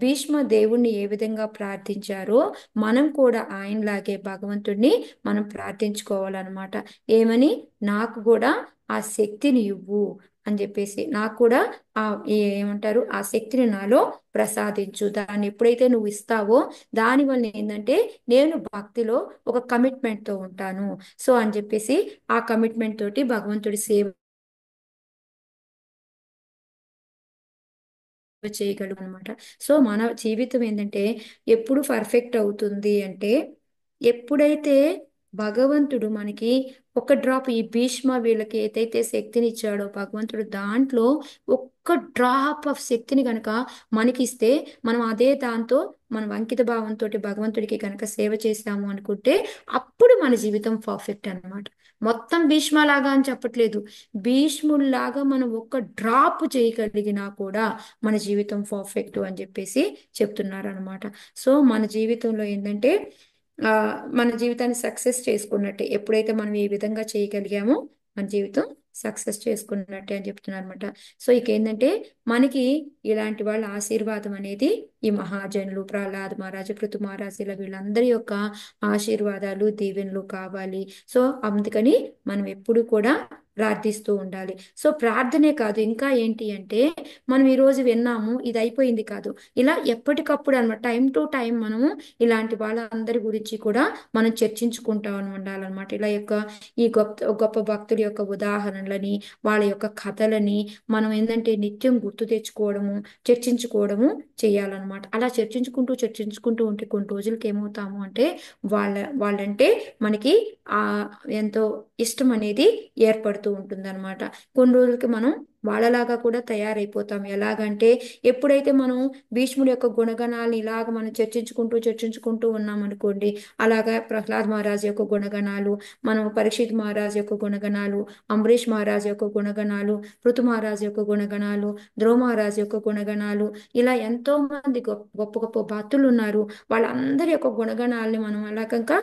భీష్మ దేవుణ్ణి ఏ విధంగా ప్రార్థించారో మనం కూడా ఆయనలాగే భగవంతుడిని మనం ప్రార్థించుకోవాలన్నమాట. ఏమని? నాకు కూడా ఆ శక్తిని ఇవ్వు అని చెప్పేసి, నాకు కూడా ఆ ఏమంటారు ఆ శక్తిని నాలో ప్రసాదించు. దాన్ని ఎప్పుడైతే నువ్వు ఇస్తావో దానివల్ల ఏంటంటే నేను భక్తిలో ఒక కమిట్మెంట్ తో ఉంటాను. సో అని చెప్పేసి ఆ కమిట్మెంట్ తోటి భగవంతుడి సేవ చేయగలము అనమాట. సో మన జీవితం ఏంటంటే ఎప్పుడు పర్ఫెక్ట్ అవుతుంది అంటే ఎప్పుడైతే భగవంతుడు మనకి ఒక డ్రాప్, ఈ భీష్మ వీళ్ళకి ఏదైతే శక్తిని ఇచ్చాడో భగవంతుడు, దాంట్లో ఒక్క డ్రాప్ ఆఫ్ శక్తిని గనక మనకిస్తే మనం అదే దాంతో మనం అంకిత భావంతో భగవంతుడికి గనక సేవ చేశాము అనుకుంటే అప్పుడు మన జీవితం పర్ఫెక్ట్ అన్నమాట. మొత్తం భీష్మలాగా అని చెప్పట్లేదు, భీష్ముల్లాగా మనం ఒక్క డ్రాప్ చేయగలిగినా కూడా మన జీవితం పర్ఫెక్ట్ అని చెప్పేసి చెప్తున్నారు అనమాట. సో మన జీవితంలో ఏంటంటే ఆ మన జీవితాన్ని సక్సెస్ చేసుకున్నట్టే. ఎప్పుడైతే మనం ఈ విధంగా చేయగలిగామో మన జీవితం సక్సెస్ చేసుకున్నట్టే అని చెప్తున్నారు అనమాట. సో ఇక ఏంటంటే మనకి ఇలాంటి వాళ్ళ ఆశీర్వాదం అనేది ఈ మహాజనులు, ప్రహ్లాద్ మహారాజు, పృథు మహారాజు, ఇలా వీళ్ళందరి యొక్క ఆశీర్వాదాలు దీవెనలు కావాలి. సో అందుకని మనం ఎప్పుడు కూడా ప్రార్థిస్తూ ఉండాలి. సో ప్రార్థనే కాదు, ఇంకా ఏంటి అంటే మనం ఈ రోజు విన్నాము ఇది అయిపోయింది కాదు, ఇలా ఎప్పటికప్పుడు అన్నమాట, టైం టు టైం మనము ఇలాంటి వాళ్ళందరి గురించి కూడా మనం చర్చించుకుంటా ఉండాలన్నమాట. ఇలా ఈ గొప్ప గొప్ప భక్తుల యొక్క ఉదాహరణలని, వాళ్ళ యొక్క కథలని మనం ఏంటంటే నిత్యం గుర్తు తెచ్చుకోవడము, చర్చించుకోవడము చేయాలన్నమాట. అలా చర్చించుకుంటూ ఉంటే కొన్ని రోజులకి ఏమవుతాము అంటే వాళ్ళంటే మనకి ఆ ఎంతో ఇష్టం అనేది ఏర్పడుతూ ఉంటుంది అనమాట. కొన్ని రోజులకి మనం వాళ్ళలాగా కూడా తయారైపోతాం. ఎలాగంటే ఎప్పుడైతే మనం భీష్ముడి యొక్క గుణగణాలను ఇలాగ మనం చర్చించుకుంటూ ఉన్నాం అనుకోండి, అలాగా ప్రహ్లాద్ మహారాజ్ యొక్క గుణగణాలు, మనం పరీక్షిత్ మహారాజ్ యొక్క గుణగణాలు, అంబరీష్ మహారాజ్ యొక్క గుణగణాలు, పృథు మహారాజ్ యొక్క గుణగణాలు, ధ్రువ మహారాజ్ యొక్క గుణగణాలు, ఇలా ఎంతో మంది గొప్ప గొప్ప భక్తులు ఉన్నారు. వాళ్ళందరి యొక్క గుణగణాలని మనం అలాగంకా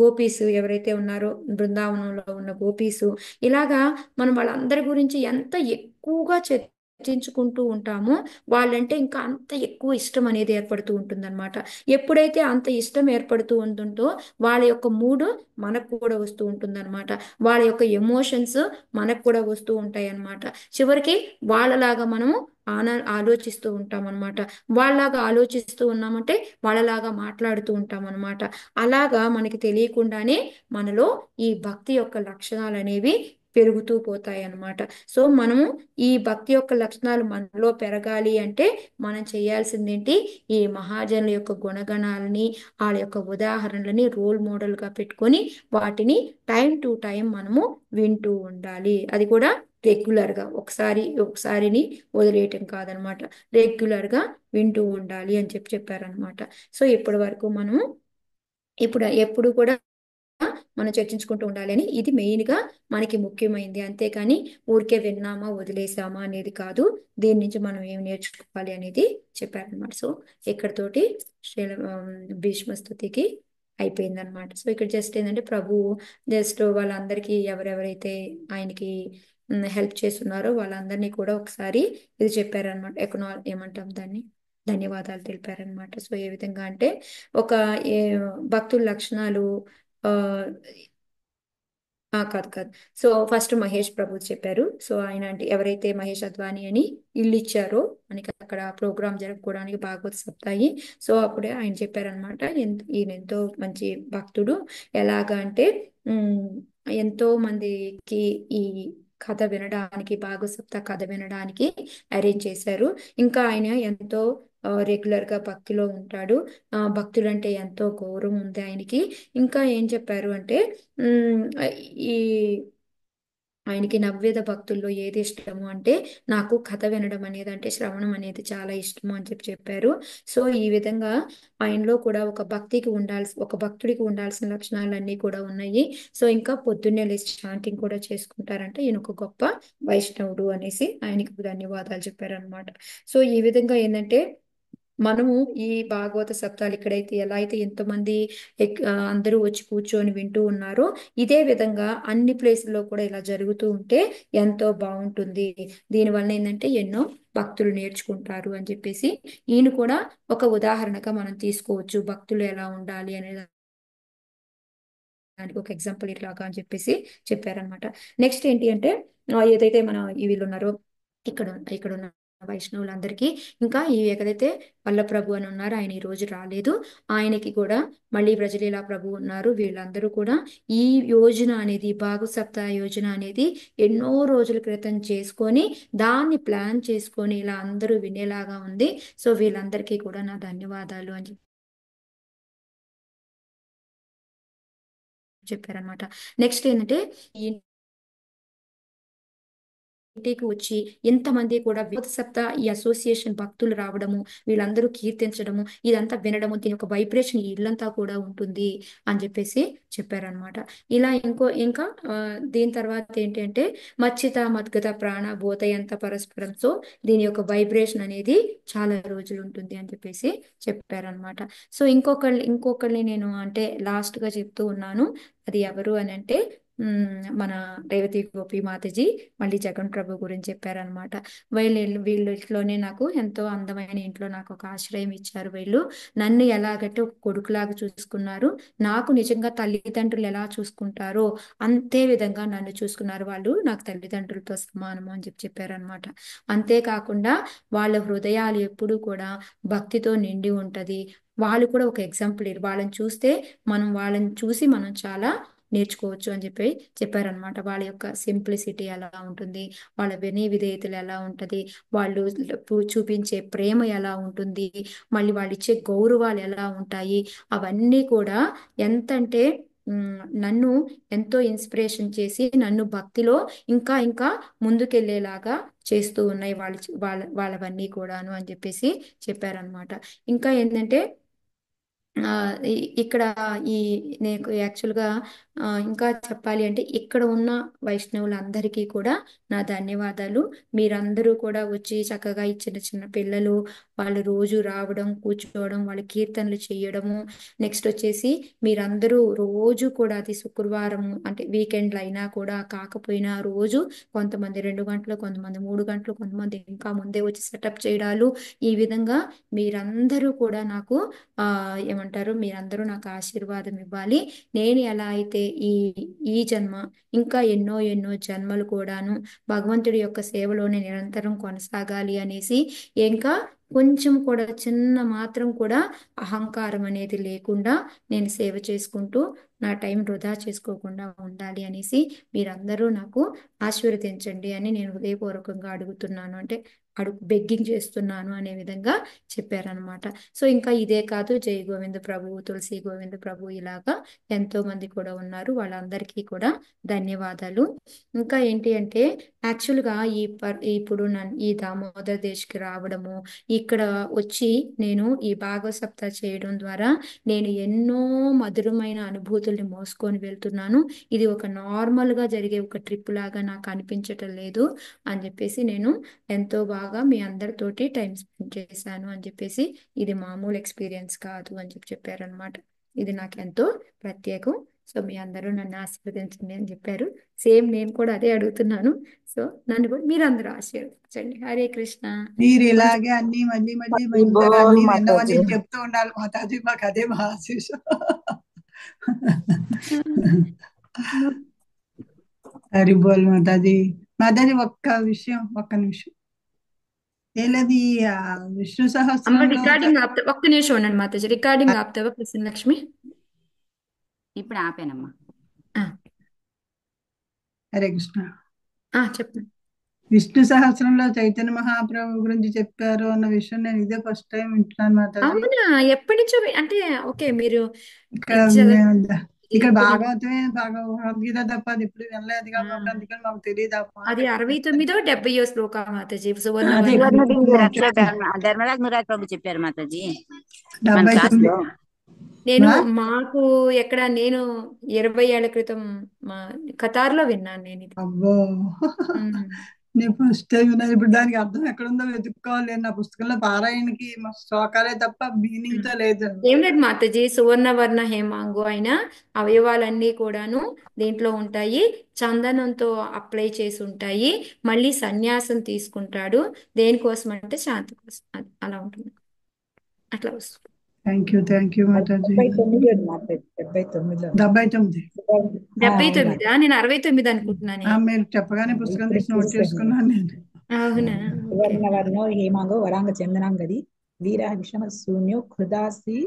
గోపీస్ ఎవరైతే ఉన్నారో బృందావనంలో ఉన్న గోపీసు, ఇలాగా మనం వాళ్ళందరి గురించి ఎంత ఎక్కువగా చర్చించుకుంటూ ఉంటామో వాళ్ళంటే ఇంకా అంత ఎక్కువ ఇష్టం అనేది ఏర్పడుతూ ఉంటుందన్నమాట. ఎప్పుడైతే అంత ఇష్టం ఏర్పడుతూ ఉంటుందో వాళ్ళ యొక్క మూడ్ మనకు కూడా వస్తూ ఉంటుందన్నమాట. వాళ్ళ యొక్క ఎమోషన్స్ మనకు కూడా వస్తూ ఉంటాయి అన్నమాట. చివరికి వాళ్ళలాగా మనము ఆలోచిస్తూ ఉంటాం అనమాట. వాళ్ళలాగా ఆలోచిస్తూ ఉన్నామంటే వాళ్ళలాగా మాట్లాడుతూ ఉంటాం అనమాట. అలాగా మనకి తెలియకుండానే మనలో ఈ భక్తి యొక్క లక్షణాలు అనేవి పెరుగుతూ పోతాయి అన్నమాట. సో మనము ఈ భక్తి యొక్క లక్షణాలు మనలో పెరగాలి అంటే మనం చేయాల్సింది ఏంటి? ఈ మహాజనుల యొక్క గుణగణాలని, వాళ్ళ యొక్క ఉదాహరణలని రోల్ మోడల్ గా పెట్టుకొని వాటిని టైం టు టైం మనము వింటూ ఉండాలి. అది కూడా రెగ్యులర్ గా, ఒకసారిని వదిలేయటం కాదనమాట, రెగ్యులర్ గా వింటూ ఉండాలి అని చెప్పారనమాట. సో ఇప్పటి వరకు మనము ఎప్పుడు కూడా మనం చర్చించుకుంటూ ఉండాలి అని, ఇది మెయిన్ గా మనకి ముఖ్యమైనది. అంతేకాని ఊరికే విన్నామా వదిలేసామా అనేది కాదు, దీని నుంచి మనం ఏం నేర్చుకోవాలి అనేది చెప్పారనమాట. సో ఇక్కడతోటి భీష్మ స్తుతికి అయిపోయిందనమాట. సో ఇక్కడ జస్ట్ ఏంటంటే ప్రభు జస్ట్ వాళ్ళందరికీ ఎవరెవరైతే ఆయనకి హెల్ప్ చేస్తున్నారో వాళ్ళందరినీ కూడా ఒకసారి ఇది చెప్పారనమాట. ఏమంటాం దాన్ని, ధన్యవాదాలు తెలిపారనమాట. సో ఏ విధంగా అంటే ఒక భక్తుల లక్షణాలు ఆ కాదు కాదు. సో ఫస్ట్ మహేష్ ప్రభు చెప్పారు. సో ఆయన అంటే ఎవరైతే మహేష్ అద్వానీ అని ఇల్లు ఇచ్చారో మనకి అక్కడ ప్రోగ్రామ్ జరుపుకోవడానికి భాగవత సప్తాయి. సో అప్పుడే ఆయన చెప్పారనమాట, ఈయన ఎంతో మంచి భక్తుడు. ఎలాగా అంటే ఉమ్, ఎంతో మందికి ఈ కథ వినడానికి, భాగవత సప్తా కథ వినడానికి అరేంజ్ చేశారు. ఇంకా ఆయన ఎంతో రెగ్యులర్ గా భక్తిలో ఉంటాడు. భక్తులంటే ఎంతో గౌరవం ఉంది ఆయనకి. ఇంకా ఏం చెప్పారు అంటే ఉమ్, ఈ ఆయనకి నవ్వేద భక్తుల్లో ఏది ఇష్టము అంటే నాకు కథ వినడం అనేది, అంటే శ్రవణం అనేది చాలా ఇష్టము అని చెప్పారు. సో ఈ విధంగా ఆయనలో కూడా ఒక భక్తుడికి ఉండాల్సిన లక్షణాలన్నీ కూడా ఉన్నాయి. సో ఇంకా పొద్దున్నే లేచి చాంటింగ్ కూడా చేసుకుంటారంటే ఈయన ఒక గొప్ప వైష్ణవుడు అనేసి ఆయనకి ధన్యవాదాలు చెప్పారనమాట. సో ఈ విధంగా ఏంటంటే మనము ఈ భాగవత సప్తాలు ఇక్కడైతే ఎలా అయితే ఎంతమంది అందరూ వచ్చి కూర్చొని వింటూ ఉన్నారో, ఇదే విధంగా అన్ని ప్లేసుల్లో కూడా ఇలా జరుగుతూ ఉంటే ఎంతో బాగుంటుంది. దీనివల్ల ఏంటంటే ఎన్నో భక్తులు నేర్చుకుంటారు అని చెప్పేసి ఈయన కూడా ఒక ఉదాహరణగా మనం తీసుకోవచ్చు. భక్తులు ఎలా ఉండాలి అనే దానికి ఒక ఎగ్జాంపుల్ ఇట్లాగా అని చెప్పేసి చెప్పారనమాట. నెక్స్ట్ ఏంటి అంటే ఏదైతే మన ఈ వీళ్ళు ఉన్నారో ఇక్కడ ఇక్కడ ఉన్న వైష్ణవులందరికీ, ఇంకా ఈ ఏదైతే వల్లభ్రభు అని ఉన్నారు, ఆయన ఈ రోజు రాలేదు. ఆయనకి కూడా మళ్ళీ బ్రజలీలా ప్రభు ఉన్నారు. వీళ్ళందరూ కూడా ఈ యోజన అనేది, భాగవత సప్తాహ యోజన అనేది ఎన్నో రోజుల క్రితం చేసుకొని దాన్ని ప్లాన్ చేసుకొని ఇలా అందరూ వినేలాగా ఉంది. సో వీళ్ళందరికీ కూడా నా ధన్యవాదాలు అని చెప్పారనమాట. నెక్స్ట్ ఏంటంటే ఈ ఇంటికి వచ్చి ఎంతమంది కూడా విభూతి సప్తా ఈ అసోసియేషన్ భక్తులు రావడము, వీళ్ళందరూ కీర్తించడము, ఇదంతా వినడము, దీని యొక్క వైబ్రేషన్ ఈ ఇల్లంతా కూడా ఉంటుంది అని చెప్పేసి చెప్పారనమాట. ఇలా ఇంకా దీని తర్వాత ఏంటంటే మచ్చిత మద్గత ప్రాణ బోధయంత పరస్పరం. సో దీని యొక్క వైబ్రేషన్ అనేది చాలా రోజులు ఉంటుంది అని చెప్పేసి చెప్పారనమాట. సో ఇంకొకళ్ళని నేను అంటే లాస్ట్ గా చెప్తూ ఉన్నాను. అది ఎవరు అని అంటే మన రేవతి గోపి మాతాజీ మళ్ళీ జగన్ ప్రభు గురించి చెప్పారనమాట. వీళ్ళలోనే నాకు ఎంతో అందమైన ఇంట్లో నాకు ఒక ఆశ్రయం ఇచ్చారు. వీళ్ళు నన్ను ఎలాగంటే ఒక కొడుకులాగా చూసుకున్నారు. నాకు నిజంగా తల్లిదండ్రులు ఎలా చూసుకుంటారో అంతే విధంగా నన్ను చూసుకున్నారు. వాళ్ళు నాకు తల్లిదండ్రులతో సమానము అని చెప్పారనమాట. అంతేకాకుండా వాళ్ళ హృదయాలు ఎప్పుడూ కూడా భక్తితో నిండి ఉంటది. వాళ్ళు కూడా ఒక ఎగ్జాంపుల్. వాళ్ళని చూసి మనం చాలా నేర్చుకోవచ్చు అని చెప్పారనమాట. వాళ్ళ యొక్క సింప్లిసిటీ ఎలా ఉంటుంది, వాళ్ళ వినయ విధేయతలు ఎలా ఉంటది, వాళ్ళు చూపించే ప్రేమ ఎలా ఉంటుంది, మళ్ళీ వాళ్ళు ఇచ్చే గౌరవాలు ఎలా ఉంటాయి, అవన్నీ కూడా ఎంతంటే నన్ను ఎంతో ఇన్స్పిరేషన్ చేసి నన్ను భక్తిలో ఇంకా ఇంకా ముందుకెళ్లేలాగా చేస్తూ ఉన్నాయి వాళ్ళవన్నీ కూడాను అని చెప్పేసి చెప్పారనమాట. ఇంకా ఏంటంటే ఇక్కడ ఈ నేను యాక్చువల్గా ఇంకా చెప్పాలి అంటే ఇక్కడ ఉన్న వైష్ణవులందరికీ కూడా నా ధన్యవాదాలు. మీరందరూ కూడా వచ్చి చక్కగా ఈ చిన్న చిన్న పిల్లలు వాళ్ళు రోజు రావడం, కూర్చోవడం, వాళ్ళ కీర్తనలు చేయడము, నెక్స్ట్ వచ్చేసి మీరందరూ రోజు కూడా అది శుక్రవారం అంటే వీకెండ్లు అయినా కూడా కాకపోయినా రోజు కొంతమంది 2 గంటలు, కొంతమంది 3 గంటలు, కొంతమంది ఇంకా ముందే వచ్చి సెటప్ చేయడాలు, ఈ విధంగా మీరందరూ కూడా నాకు ఏమంటారు, మీరందరూ నాకు ఆశీర్వాదం ఇవ్వాలి. నేను ఎలా అయితే ఈ ఈ జన్మ ఇంకా ఎన్నో ఎన్నో జన్మలు కూడాను భగవంతుడి యొక్క సేవలోనే నిరంతరం కొనసాగాలి అనేసి, ఇంకా కొంచెం కూడా చిన్న మాత్రం కూడా అహంకారం అనేది లేకుండా నేను సేవ చేసుకుంటూ నా టైం వృధా చేసుకోకుండా ఉండాలి అనేసి మీరందరూ నాకు ఆశీర్వదించండి అని నేను హృదయపూర్వకంగా అడుగుతున్నాను. అంటే బెగ్గింగ్ చేస్తున్నాను అనే విధంగా చెప్పారనమాట. సో ఇంకా ఇదే కాదు, జై గోవింద ప్రభు, తులసి గోవింద ప్రభు, ఇలాగా ఎంతో మంది కూడా ఉన్నారు. వాళ్ళందరికీ కూడా ధన్యవాదాలు. ఇంకా ఏంటి అంటే యాక్చువల్గా ఇప్పుడు ఈ దామోదర్ దేశ్కి రావడము, ఇక్కడ వచ్చి నేను ఈ భాగవత సప్తాహ చేయడం ద్వారా నేను ఎన్నో మధురమైన అనుభూతుల్ని మోసుకొని వెళ్తున్నాను. ఇది ఒక నార్మల్ గా జరిగే ఒక ట్రిప్ లాగా నాకు అనిపించటం లేదు అని చెప్పేసి నేను ఎంతో బాగా మీ అందరితోటి టైం స్పెండ్ చేశాను అని చెప్పేసి, ఇది మామూలు ఎక్స్పీరియన్స్ కాదు అని చెప్పారనమాట. ఇది నాకు ఎంతో ప్రత్యేకం. సో మీ అందరూ నన్ను ఆశీర్వదించండి అని చెప్పారు. సేమ్ నేను కూడా అదే అడుగుతున్నాను. సో నన్ను కూడా మీరందరూ ఆశీర్వదించండి. హరే కృష్ణ. మీరు ఇలాగే అన్ని మళ్ళీ మళ్ళీ హరి బోల్ అన్ని మాతాజీ. విన్నవన్నీ చెప్తూ ఉండాలి మాతాజీ. మాకు అదే మా ఆశీస్సు. హరి బోల్ మాతాజీ. మాతాజీ ఒక్క విషయం, ఒక్క నిమిషం. ఏలది విష్ణు అమ్మ సహస్రంలో రికార్డింగ్ ఆపుతా, ఒక్క నిమిషం ఉండండి మాతాజీ, రికార్డింగ్ ఆపుతావా ప్రసన్న లక్ష్మి? ఇప్పుడు ఆపానమ్మా. ఆ, హరే కృష్ణ. చెప్పండి. విష్ణు సహస్రంలో చైతన్య మహాప్రభు గురించి చెప్పారు అన్న విషయం నేను ఇదే ఫస్ట్ టైం వింటున్నాను మాతాజీ. అవునా, ఎప్పటి నుంచో అంటే ఓకే, మీరు ఇక్కడ ఇది చదవ- ఇక్కడ ఇప్పుడు భాగవతమే భగవద్గీత తప్ప అది ఇప్పుడు వినలేదు కాబట్టి అందుకని మాకు తెలియదు ఆ మాట. అది 69వ 70వ శ్లోక మాతాజీ, సువర్ణ అదే వర్ణ. ధర్మరాజ్ మురారి ప్రభు చెప్పారు మాతాజీ మన 79. క్లాస్ లో. నేను నేను 20 ఏళ్ల క్రితం మా ఖతార్లో విన్నాను నేను ఇది. అబ్బో, ఉమ్. నేను ఫస్ట్ టైం విన్నాను. ఇప్పుడు దానికి అర్థం ఎక్కడుందో వెతుక్కోవాలి. నేను నా పుస్తకంలో పారాయణకి మా శ్లోకాలే తప్ప మీనింగ్ తో లేదు. ఏం లేదు మాతాజీ, సువర్ణ వర్ణ హేమాంగు అయిన అవయవాలన్నీ కూడాను దీంట్లో ఉంటాయి, చందనంతో అప్లై చేసి ఉంటాయి, మళ్ళీ సన్యాసం తీసుకుంటాడు, దేనికోసం అంటే శాంతి కోసం, అది అలా ఉంటుంది, అట్లా వస్తుంది. Thank you Mataji. 79 మాతాజీ, 79. 79. 79 నేను 69 అనుకుంటున్నాను. మీరు చెప్పగానే పుస్తకం తీసి నోట్ చేసుకున్నాను నేను. అవునా, ఓకే. సువర్ణవర్ణో హేమాంగో వరాంగ చందనాంగది వీర విషమ శూన్యో హృదాసి